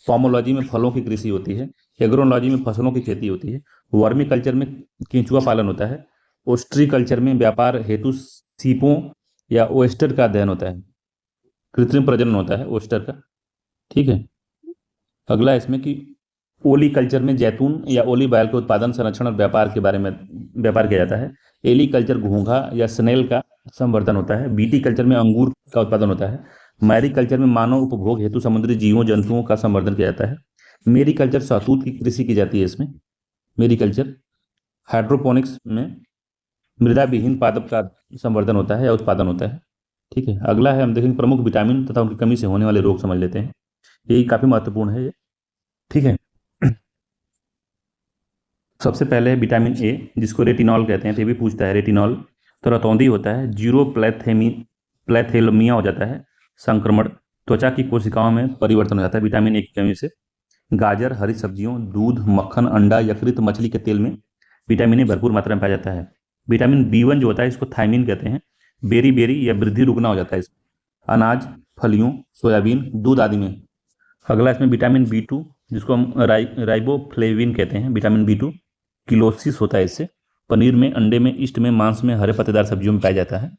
पोमोलॉजी में फलों की कृषि होती है। एग्रोलॉजी में फसलों की खेती होती है। वर्मीकल्चर में केंचुआ पालन होता है। ओस्ट्रीकल्चर में व्यापार हेतु सीपों या ओएस्टर का अध्ययन होता है, कृत्रिम प्रजनन होता है ओएस्टर का, ठीक है। अगला इसमें कि ओलीकल्चर में जैतून या ओलिव ऑयल के उत्पादन, संरक्षण और व्यापार के बारे में व्यापार किया जाता है। एलीकल्चर घोंघा या स्नेल का संवर्धन होता है। बीटीकल्चर में अंगूर का उत्पादन होता है। मैरीकल्चर में मानव उपभोग हेतु समुद्री जीवों, जंतुओं का संवर्धन किया जाता है। मेरीकल्चर शहतूत की कृषि की जाती है इसमें मेरीकल्चर। हाइड्रोपोनिक्स में मृदा विहीन पादप का संवर्धन होता है या उत्पादन होता है, ठीक है। अगला है हम देखेंगे प्रमुख विटामिन तथा उनकी कमी से होने वाले रोग समझ लेते हैं, यही काफी महत्वपूर्ण है ये, ठीक है। सबसे पहले है विटामिन ए जिसको रेटिनॉल कहते हैं, तो ये भी पूछता है रेटिनॉल। तो रतौंधी होता है। जीरो प्लेथेलमिया हो जाता है, संक्रमण, त्वचा की कोशिकाओं में परिवर्तन हो जाता है विटामिन ए की कमी से। गाजर, हरी सब्जियों, दूध, मक्खन, अंडा, यकृत, मछली के तेल में विटामिन ए भरपूर मात्रा में पाया जाता है। विटामिन B1 जो होता है इसको थायमिन कहते हैं। बेरी या वृद्धि रुकना हो जाता है इसमें अनाज, फलियों, सोयाबीन, दूध आदि में। अगला इसमें विटामिन B2 जिसको हम राइबोफ्लेविन कहते हैं। विटामिन B2 किलोसिस होता है इससे। पनीर में, अंडे में, ईस्ट में, मांस में, हरे पत्तेदार सब्जियों में पाया जाता है।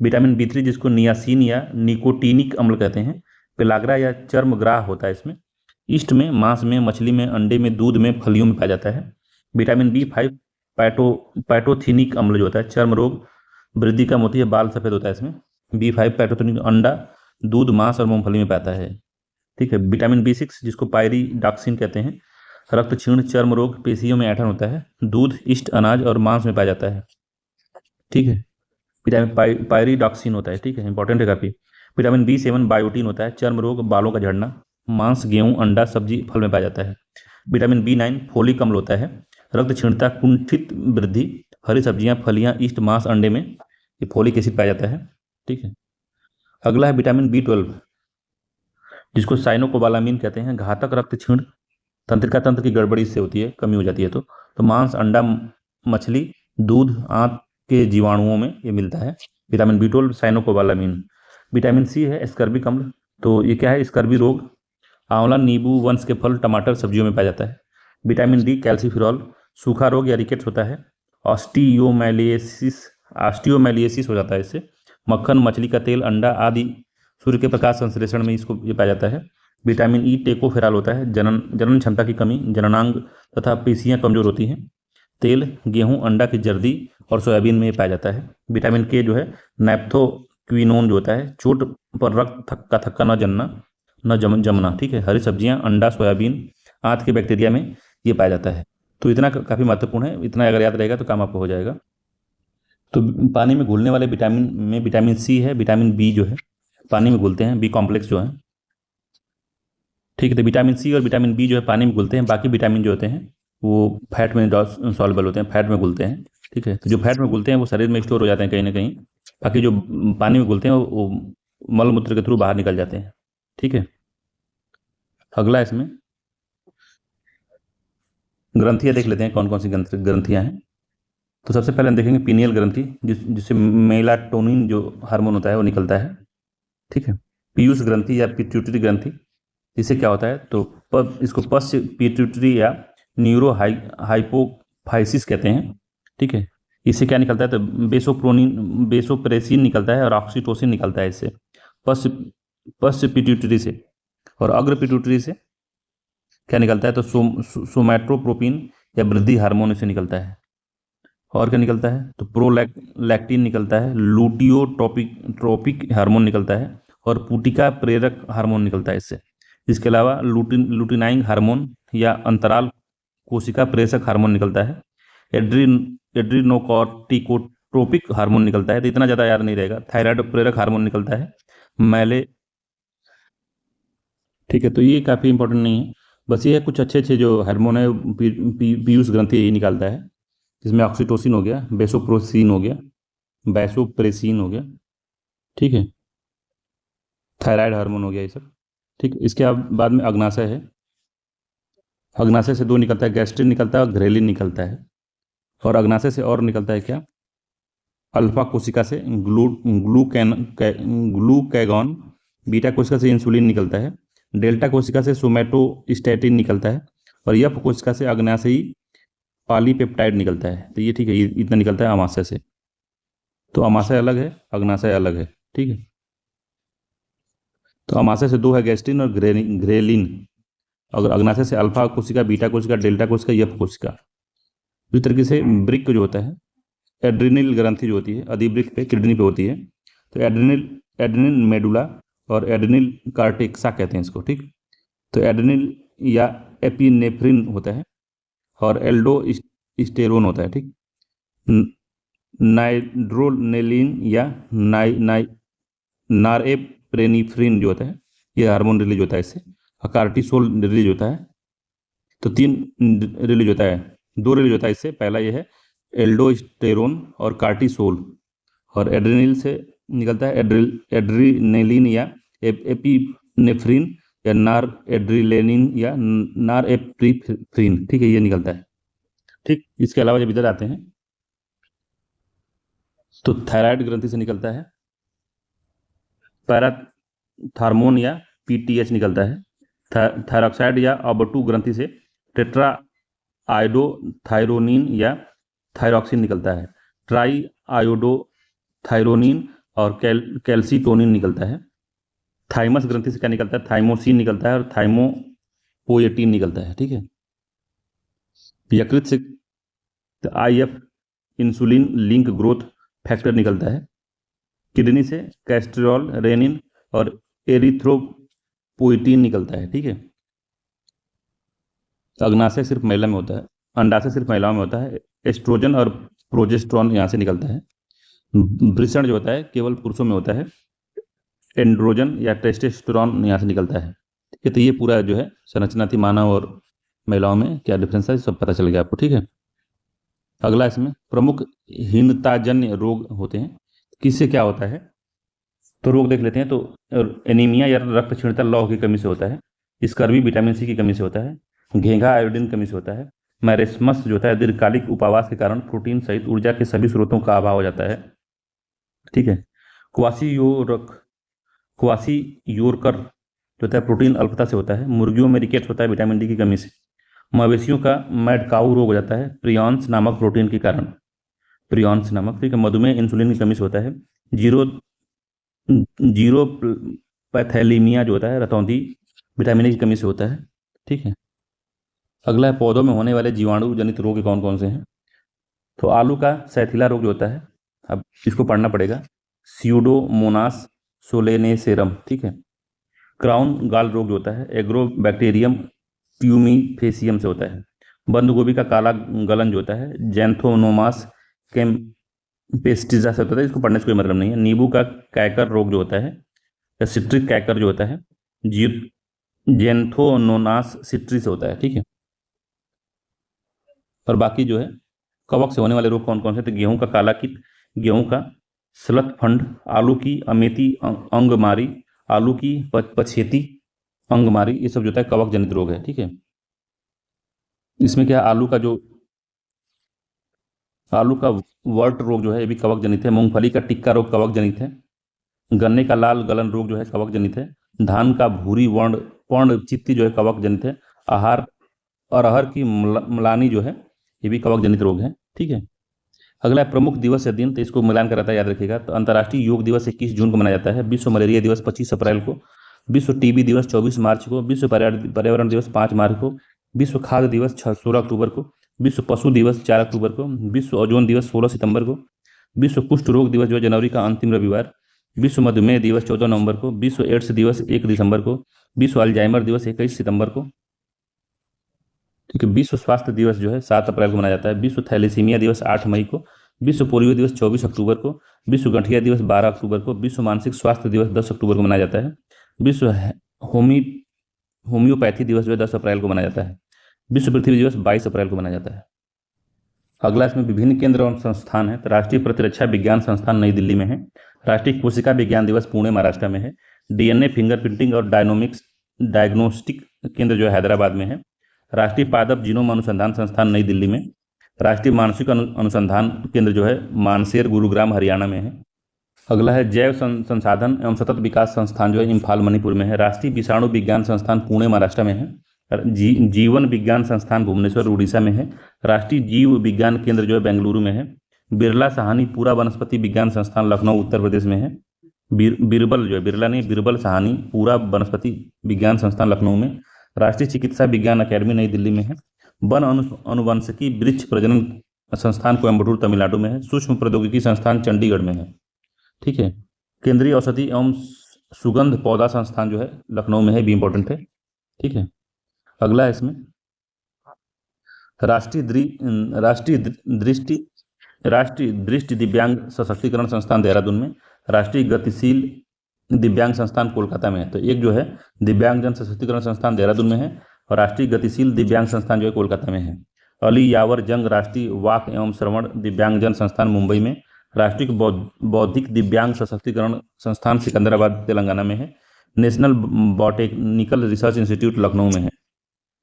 विटामिन B3 जिसको नियासिन या निकोटीनिक अम्ल कहते हैं, पेलाग्रा या चर्मग्राह होता है इसमें। ईस्ट में, मांस में, मछली में, अंडे में, दूध में, फलियों में पाया जाता है। विटामिन B5 पैटोथिनिक अम्ल जो होता है, चर्म रोग, वृद्धि कम होती है, बाल सफेद होता है इसमें। B5 पैटोथिनिक अंडा, दूध, मांस और मूंगफली में पाता है, ठीक है। विटामिन B6 जिसको पायरिडॉक्सिन कहते हैं, रक्त क्षीण, चर्म रोग, पेशियों में ऐंठन होता है, दूध, ईस्ट, अनाज और मांस में पाया जाता है, ठीक है। विटामिन पायरिडॉक्सिन होता है, ठीक है, इंपॉर्टेंट है काफी। विटामिन B7 बायोटीन होता है, चर्म रोग, बालों का झड़ना, मांस, गेहूं, अंडा, सब्जी, फल में पाया जाता है। विटामिन B9 फोलिक अम्ल होता है, रक्त क्षीणता, कुंठित वृद्धि, हरी सब्जियां, फलियां, ईस्ट, मांस, अंडे में ये फोलिक एसिड पाया जाता है। ठीक है। अगला है विटामिन B12, जिसको साइनोकोबालामिन कहते हैं, घातक रक्त क्षीण, तंत्रिका तंत्र की गड़बड़ी से होती है, कमी हो जाती है तो मांस, अंडा, मछली, दूध, आंत के जीवाणुओं में ये मिलता है vitamin B12 cyanocobalamin. Vitamin C है स्कर्बिक अम्ल, तो ये क्या है, स्कर्बी रोग, आंवला, नींबू, वंश के फल, टमाटर, सब्जियों में पाया जाता है। विटामिन D कैल्सीफिरॉल, सूखा रोग या रिकेट्स होता है, ऑस्टियोमाइलिसिस हो जाता है इससे, मक्खन, मछली का तेल, अंडा आदि सूर्य के प्रकाश संश्लेषण में इसको ये पाया जाता है। विटामिन E टेकोफेराल होता है, जनन क्षमता की कमी, जननांग तथा पेशियां कमजोर होती हैं। तेल, गेहूं, अंडा की जर्दी और सोयाबीन में पाया जाता है। विटामिन K जो है नैप्थोक्विनोन जो होता है, चोट पर रक्त थक्का न जमना जमना। ठीक है। हरी सब्जियां, अंडा, सोयाबीन, आंत के बैक्टीरिया में ये पाया जाता है। तो इतना काफ़ी महत्वपूर्ण है, इतना अगर याद रहेगा तो काम आपको हो जाएगा। तो पानी में घुलने वाले विटामिन में विटामिन C है, विटामिन B जो है पानी में घुलते हैं, B कॉम्प्लेक्स जो है। ठीक है। तो विटामिन C और विटामिन B जो है पानी में घुलते हैं, बाकी विटामिन जो होते हैं वो फैट में सॉल्युबल होते हैं, फैट में घुलते हैं। ठीक है। तो जो फैट में घुलते हैं वो शरीर में स्टोर हो जाते हैं कहीं ना कहीं, बाकी जो पानी में घुलते हैं वो मल मूत्र के थ्रू बाहर निकल जाते हैं। ठीक है। अगला इसमें ग्रंथियाँ देख लेते हैं, कौन कौन सी ग्रंथियाँ हैं। तो सबसे पहले हम देखेंगे पीनियल ग्रंथि, जिससे मेलाटोनिन जो हार्मोन होता है वो निकलता है। ठीक है। पीयूष ग्रंथि या पिट्यूटरी ग्रंथि, इससे क्या होता है, तो इसको पश्च पिट्यूटरी या न्यूरो हाइपोफाइसिस कहते हैं। ठीक है। इससे क्या निकलता है, तो बेसोप्रेसिन निकलता है और ऑक्सीटोसिन निकलता है इससे, पश्च पिट्यूटरी से। और अग्र पिट्यूटरी से क्या निकलता है, तो सोमैट्रोप्रोपिन या वृद्धि हार्मोन इससे निकलता है। और क्या निकलता है, तो प्रोलैक्टिन निकलता है, लूटियोट्रोपिक हार्मोन निकलता है और पुटिका प्रेरक हार्मोन निकलता है इससे। इसके अलावा लुटिनाइंग हार्मोन या अंतराल कोशिका प्रेषक हार्मोन निकलता है, एड्रीनोकॉर्टिकोट्रोपिक हार्मोन निकलता है, तो इतना ज़्यादा याद नहीं रहेगा। थायराइड प्रेरक हार्मोन निकलता है, मैले। ठीक है। तो ये काफ़ी इंपॉर्टेंट नहीं है, बस ये है कुछ अच्छे अच्छे जो हार्मोन है पीयूष ग्रंथि यही निकालता है, जिसमें ऑक्सीटोसिन हो गया, बेसोप्रोसिन हो गया, बैसोप्रेसिन हो गया। ठीक है। थायराइड हार्मोन हो गया ये सब। ठीक। इसके बाद में अग्नाशय है, अग्नाशय से दो निकलता है, गैस्ट्रिन निकलता है और घ्रेलिन निकलता है। और अग्नाशय से और निकलता है क्या, अल्फा कोशिका से ग्लूकैगॉन, बीटा कोशिका से इंसुलिन निकलता है, डेल्टा कोशिका से सोमैटोस्टैटिन निकलता है और यफ कोशिका से अग्नाशयी पॉलीपेप्टाइड निकलता है। तो ये ठीक है, इतना निकलता है अमाशय से। तो अमाशय अलग है, अग्नाशय अलग है। ठीक है। तो अमाशय से दो है, गैस्ट्रिन और घ्रेलिन। अगर अग्नाशय से अल्फा कोशिका, बीटा कोशिका, डेल्टा कोशिका, यफ कोशिका। इस तरीके से वृक्क जो होता है, एड्रिनल ग्रंथि जो होती है अधिवृक्क पे, किडनी पे होती है, तो एड्रिनल मेडुला और एड्रिनल कार्टेक्सा कहते हैं इसको। ठीक। तो एड्रिनल या एपिनेफ्रिन होता है और एल्डोस्टेरोन होता है। ठीक। नाइट्रोनेलिन या नॉरएप्रेनिफ्रिन जो होता है ये हार्मोन रिलीज होता है इससे, और कार्टिसोल रिलीज होता है। तो तीन रिलीज होता है, दो रिलीज होता है इससे, पहला ये है एल्डोस्टेरोन और कार्टिसोल, और एड्रिनल से निकलता है एड्रीनेलिन या एपिनेफ्रिन या नार एड्रिलेनिन या नारएप्रिफ्रिन। ठीक है, ये निकलता है। ठीक। इसके अलावा जब इधर आते हैं तो थायराइड ग्रंथि से निकलता है पैराथार्मोन या पीटीएच निकलता है, थायरॉक्साइड या अबटू ग्रंथि से टेट्रा आयोडोथायरोनिन या थायरॉक्सिन निकलता है, ट्राई आयोडोथायरोनिन और कैल्सीटोनिन निकलता है। थाइमस ग्रंथि से क्या निकलता है, थाइमोसिन निकलता है और थाइमोपोएटिन निकलता है। ठीक है। यकृत से if insulin link growth factor निकलता है। किडनी से कैस्ट्रोल, रेनिन और एरिथ्रोपोइटिन निकलता है। ठीक है। अग्नाशय सिर्फ महिला में होता है, अंडाशय सिर्फ महिलाओं में होता है। एस्ट्रोजन और प्रोजेस्ट्रॉन यहाँ से निकलता है। वृषण जो होता है केवल पुरुषों में होता है। एंड्रोजन या टेस्टोस्टेरोन यहाँ से निकलता है। ठीक है, तो ये पूरा जो है संरचना थी मानव और महिलाओं में क्या डिफरेंस है सब पता चल गया आपको। ठीक है, अगला इसमें प्रमुख हीनताजन्य रोग होते हैं, किससे क्या होता है तो रोग देख लेते हैं। तो एनीमिया या रक्त क्षीणता लौह की कमी से होता है, स्कर्वी विटामिन सी की कमी से होता है, घेंघा आयोडीन कमी से होता है, मैरेस्मस जो होता है दीर्घकालिक उपवास के कारण प्रोटीन सहित ऊर्जा के सभी स्रोतों का अभाव हो जाता है। ठीक है, क्वासी योरकर जो होता है प्रोटीन अल्पता से होता है, मुर्गियों में रिकेट्स होता है विटामिन डी की कमी से, मवेशियों का मैड काऊ रोग हो जाता है प्रियॉन्स नामक प्रोटीन के कारण, प्रियॉन्स नामक। ठीक है, मधुमेह इंसुलिन की कमी से होता है, जीरो पैथेलीमिया जो होता है रतौंधी विटामिन ए की कमी से होता है। ठीक है, अगला है पौधों में होने वाले जीवाणु जनित रोग कौन कौन से हैं। तो आलू का सैथिला रोग जो होता है, अब इसको पढ़ना पड़ेगा, स्यूडोमोनास सोलेनेसेरम। ठीक है, क्राउन गाल रोग जो होता है एग्रोबैक्टीरियम ट्यूमीफेसियम से होता है, बंद गोभी का काला गलन जो होता है जैंथोनोमास कैम्पेस्टिजा से होता है, इसको पढ़ने से कोई मतलब नहीं है। नींबू का कैकर रोग जो होता है या सिट्रिक कैकर जो होता है जैंथोनोनास सिट्री से होता है। ठीक है, और बाकी जो है कवक से होने वाले रोग कौन कौन से, तो गेहूं का काला कीट, गेहूं का स्लथ फंड, आलू की अमेती अंगमारी, आलू की पछेती अंगमारी, ये सब जो होता है कवक जनित रोग है। ठीक है, इसमें क्या आलू का वर्ट रोग जो है ये भी कवक जनित है, मूंगफली का टिक्का रोग कवक जनित है, गन्ने का लाल गलन रोग जो है कवक जनित है, धान का भूरी वर्ण चित्ती जो है कवक जनित है, अरहर की मलानी जो है ये भी कवक जनित रोग है। ठीक है, अगला प्रमुख दिवस या दिन, तो इसको मिलान कराता है, याद रखिएगा। तो अंतर्राष्ट्रीय योग दिवस 21 जून को मनाया जाता है, विश्व मलेरिया दिवस 25 अप्रैल को, विश्व टीबी दिवस 24 मार्च को, विश्व पर्यावरण दिवस 5 मार्च को, विश्व खाद्य दिवस 16 अक्टूबर को, विश्व पशु दिवस 4 अक्टूबर को, विश्व ओजोन दिवस 16 सितंबर को, विश्व कुष्ठ रोग दिवस जो है जनवरी का अंतिम रविवार, विश्व मधुमेह दिवस 14 नवंबर को, विश्व एड्स दिवस 1 दिसंबर को, विश्व अल्जाइमर दिवस 21 सितंबर को। ठीक है, विश्व स्वास्थ्य दिवस जो है 7 अप्रैल को मनाया जाता है, विश्व थैलेसीमिया दिवस 8 मई को, विश्व पोलियो दिवस 24 अक्टूबर को, विश्व गठिया दिवस 12 अक्टूबर को, विश्व मानसिक स्वास्थ्य दिवस 10 अक्टूबर को मनाया जाता है, विश्व होम्योपैथी दिवस जो है 10 अप्रैल को मनाया जाता है, विश्व पृथ्वी दिवस 22 अप्रैल को मनाया जाता है। अगला इसमें विभिन्न केंद्र और संस्थान है, तो राष्ट्रीय प्रतिरक्षा विज्ञान संस्थान नई दिल्ली में है, राष्ट्रीय कोशिका विज्ञान दिवस पुणे महाराष्ट्र में है, डीएनए फिंगरप्रिंटिंग और डायग्नोस्टिक केंद्र जो है हैदराबाद में है, राष्ट्रीय पादप जीनोम अनुसंधान संस्थान नई दिल्ली में, राष्ट्रीय मानसिक अनुसंधान केंद्र जो है मानसेर गुरुग्राम हरियाणा में है। अगला है जैव संसाधन एवं सतत विकास संस्थान जो है इम्फाल मणिपुर में है, राष्ट्रीय विषाणु विज्ञान संस्थान पुणे महाराष्ट्र में है, जीवन विज्ञान संस्थान भुवनेश्वर उड़ीसा में है, राष्ट्रीय जीव विज्ञान केंद्र जो है बेंगलुरु में है, बिरला साहनी पूरा वनस्पति विज्ञान संस्थान लखनऊ उत्तर प्रदेश में है, बिरबल जो है बिरला नहीं बिरबल साहनी पूरा वनस्पति विज्ञान संस्थान लखनऊ में, राष्ट्रीय चिकित्सा विज्ञान अकेडमी नई दिल्ली में है, वन अनुवंशिकी वृक्ष प्रजनन संस्थान कोयम्बटूर तमिलनाडु में है, सूक्ष्म प्रौद्योगिकी संस्थान चंडीगढ़ में है। ठीक है, केंद्रीय औषधि एवं सुगंध पौधा संस्थान जो है लखनऊ में है, भी इंपॉर्टेंट है। ठीक है, अगला है इसमें राष्ट्रीय दृष्टि दिव्यांग सशक्तिकरण संस्थान देहरादून में, राष्ट्रीय गतिशील दिव्यांग संस्थान कोलकाता में है। तो एक जो है दिव्यांगजन सशक्तिकरण संस्थान देहरादून में है और राष्ट्रीय गतिशील दिव्यांग संस्थान जो है कोलकाता में है। अली यावर जंग राष्ट्रीय वाक एवं श्रवण दिव्यांगजन संस्थान मुंबई में, राष्ट्रीय बौद्धिक दिव्यांग सशक्तिकरण संस्थान सिकंदराबाद तेलंगाना में है, national botanical research institute Lucknow में है,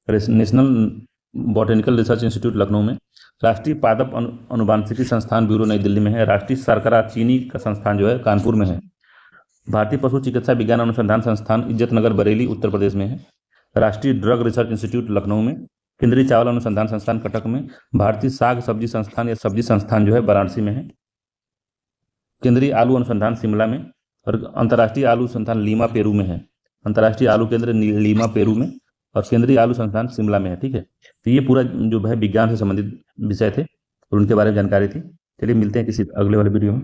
national botanical research institute Lucknow में, राष्ट्रीय पादप अनुवांशिकी संस्थान ब्यूरो नई दिल्ली में है, राष्ट्रीय शर्करा चीनी का संस्थान जो है कानपुर में है, भारतीय पशु चिकित्सा विज्ञान अनुसंधान संस्थान इज्जत नगर बरेली उत्तर प्रदेश में है, राष्ट्रीय ड्रग रिसर्च इंस्टीट्यूट लखनऊ में, केंद्रीय चावल अनुसंधान संस्थान कटक में, भारतीय साग सब्जी संस्थान या सब्जी संस्थान जो है वाराणसी में है, केंद्रीय आलू अनुसंधान शिमला में और अंतर्राष्ट्रीय आलू संस्थान लीमा पेरू में है, अंतर्राष्ट्रीय आलू केंद्र लीमा पेरू में और केंद्रीय आलू संस्थान शिमला में है। ठीक है, तो ये पूरा जो है विज्ञान से संबंधित विषय थे और उनके बारे में जानकारी थी। चलिए मिलते हैं किसी अगले वाले वीडियो में।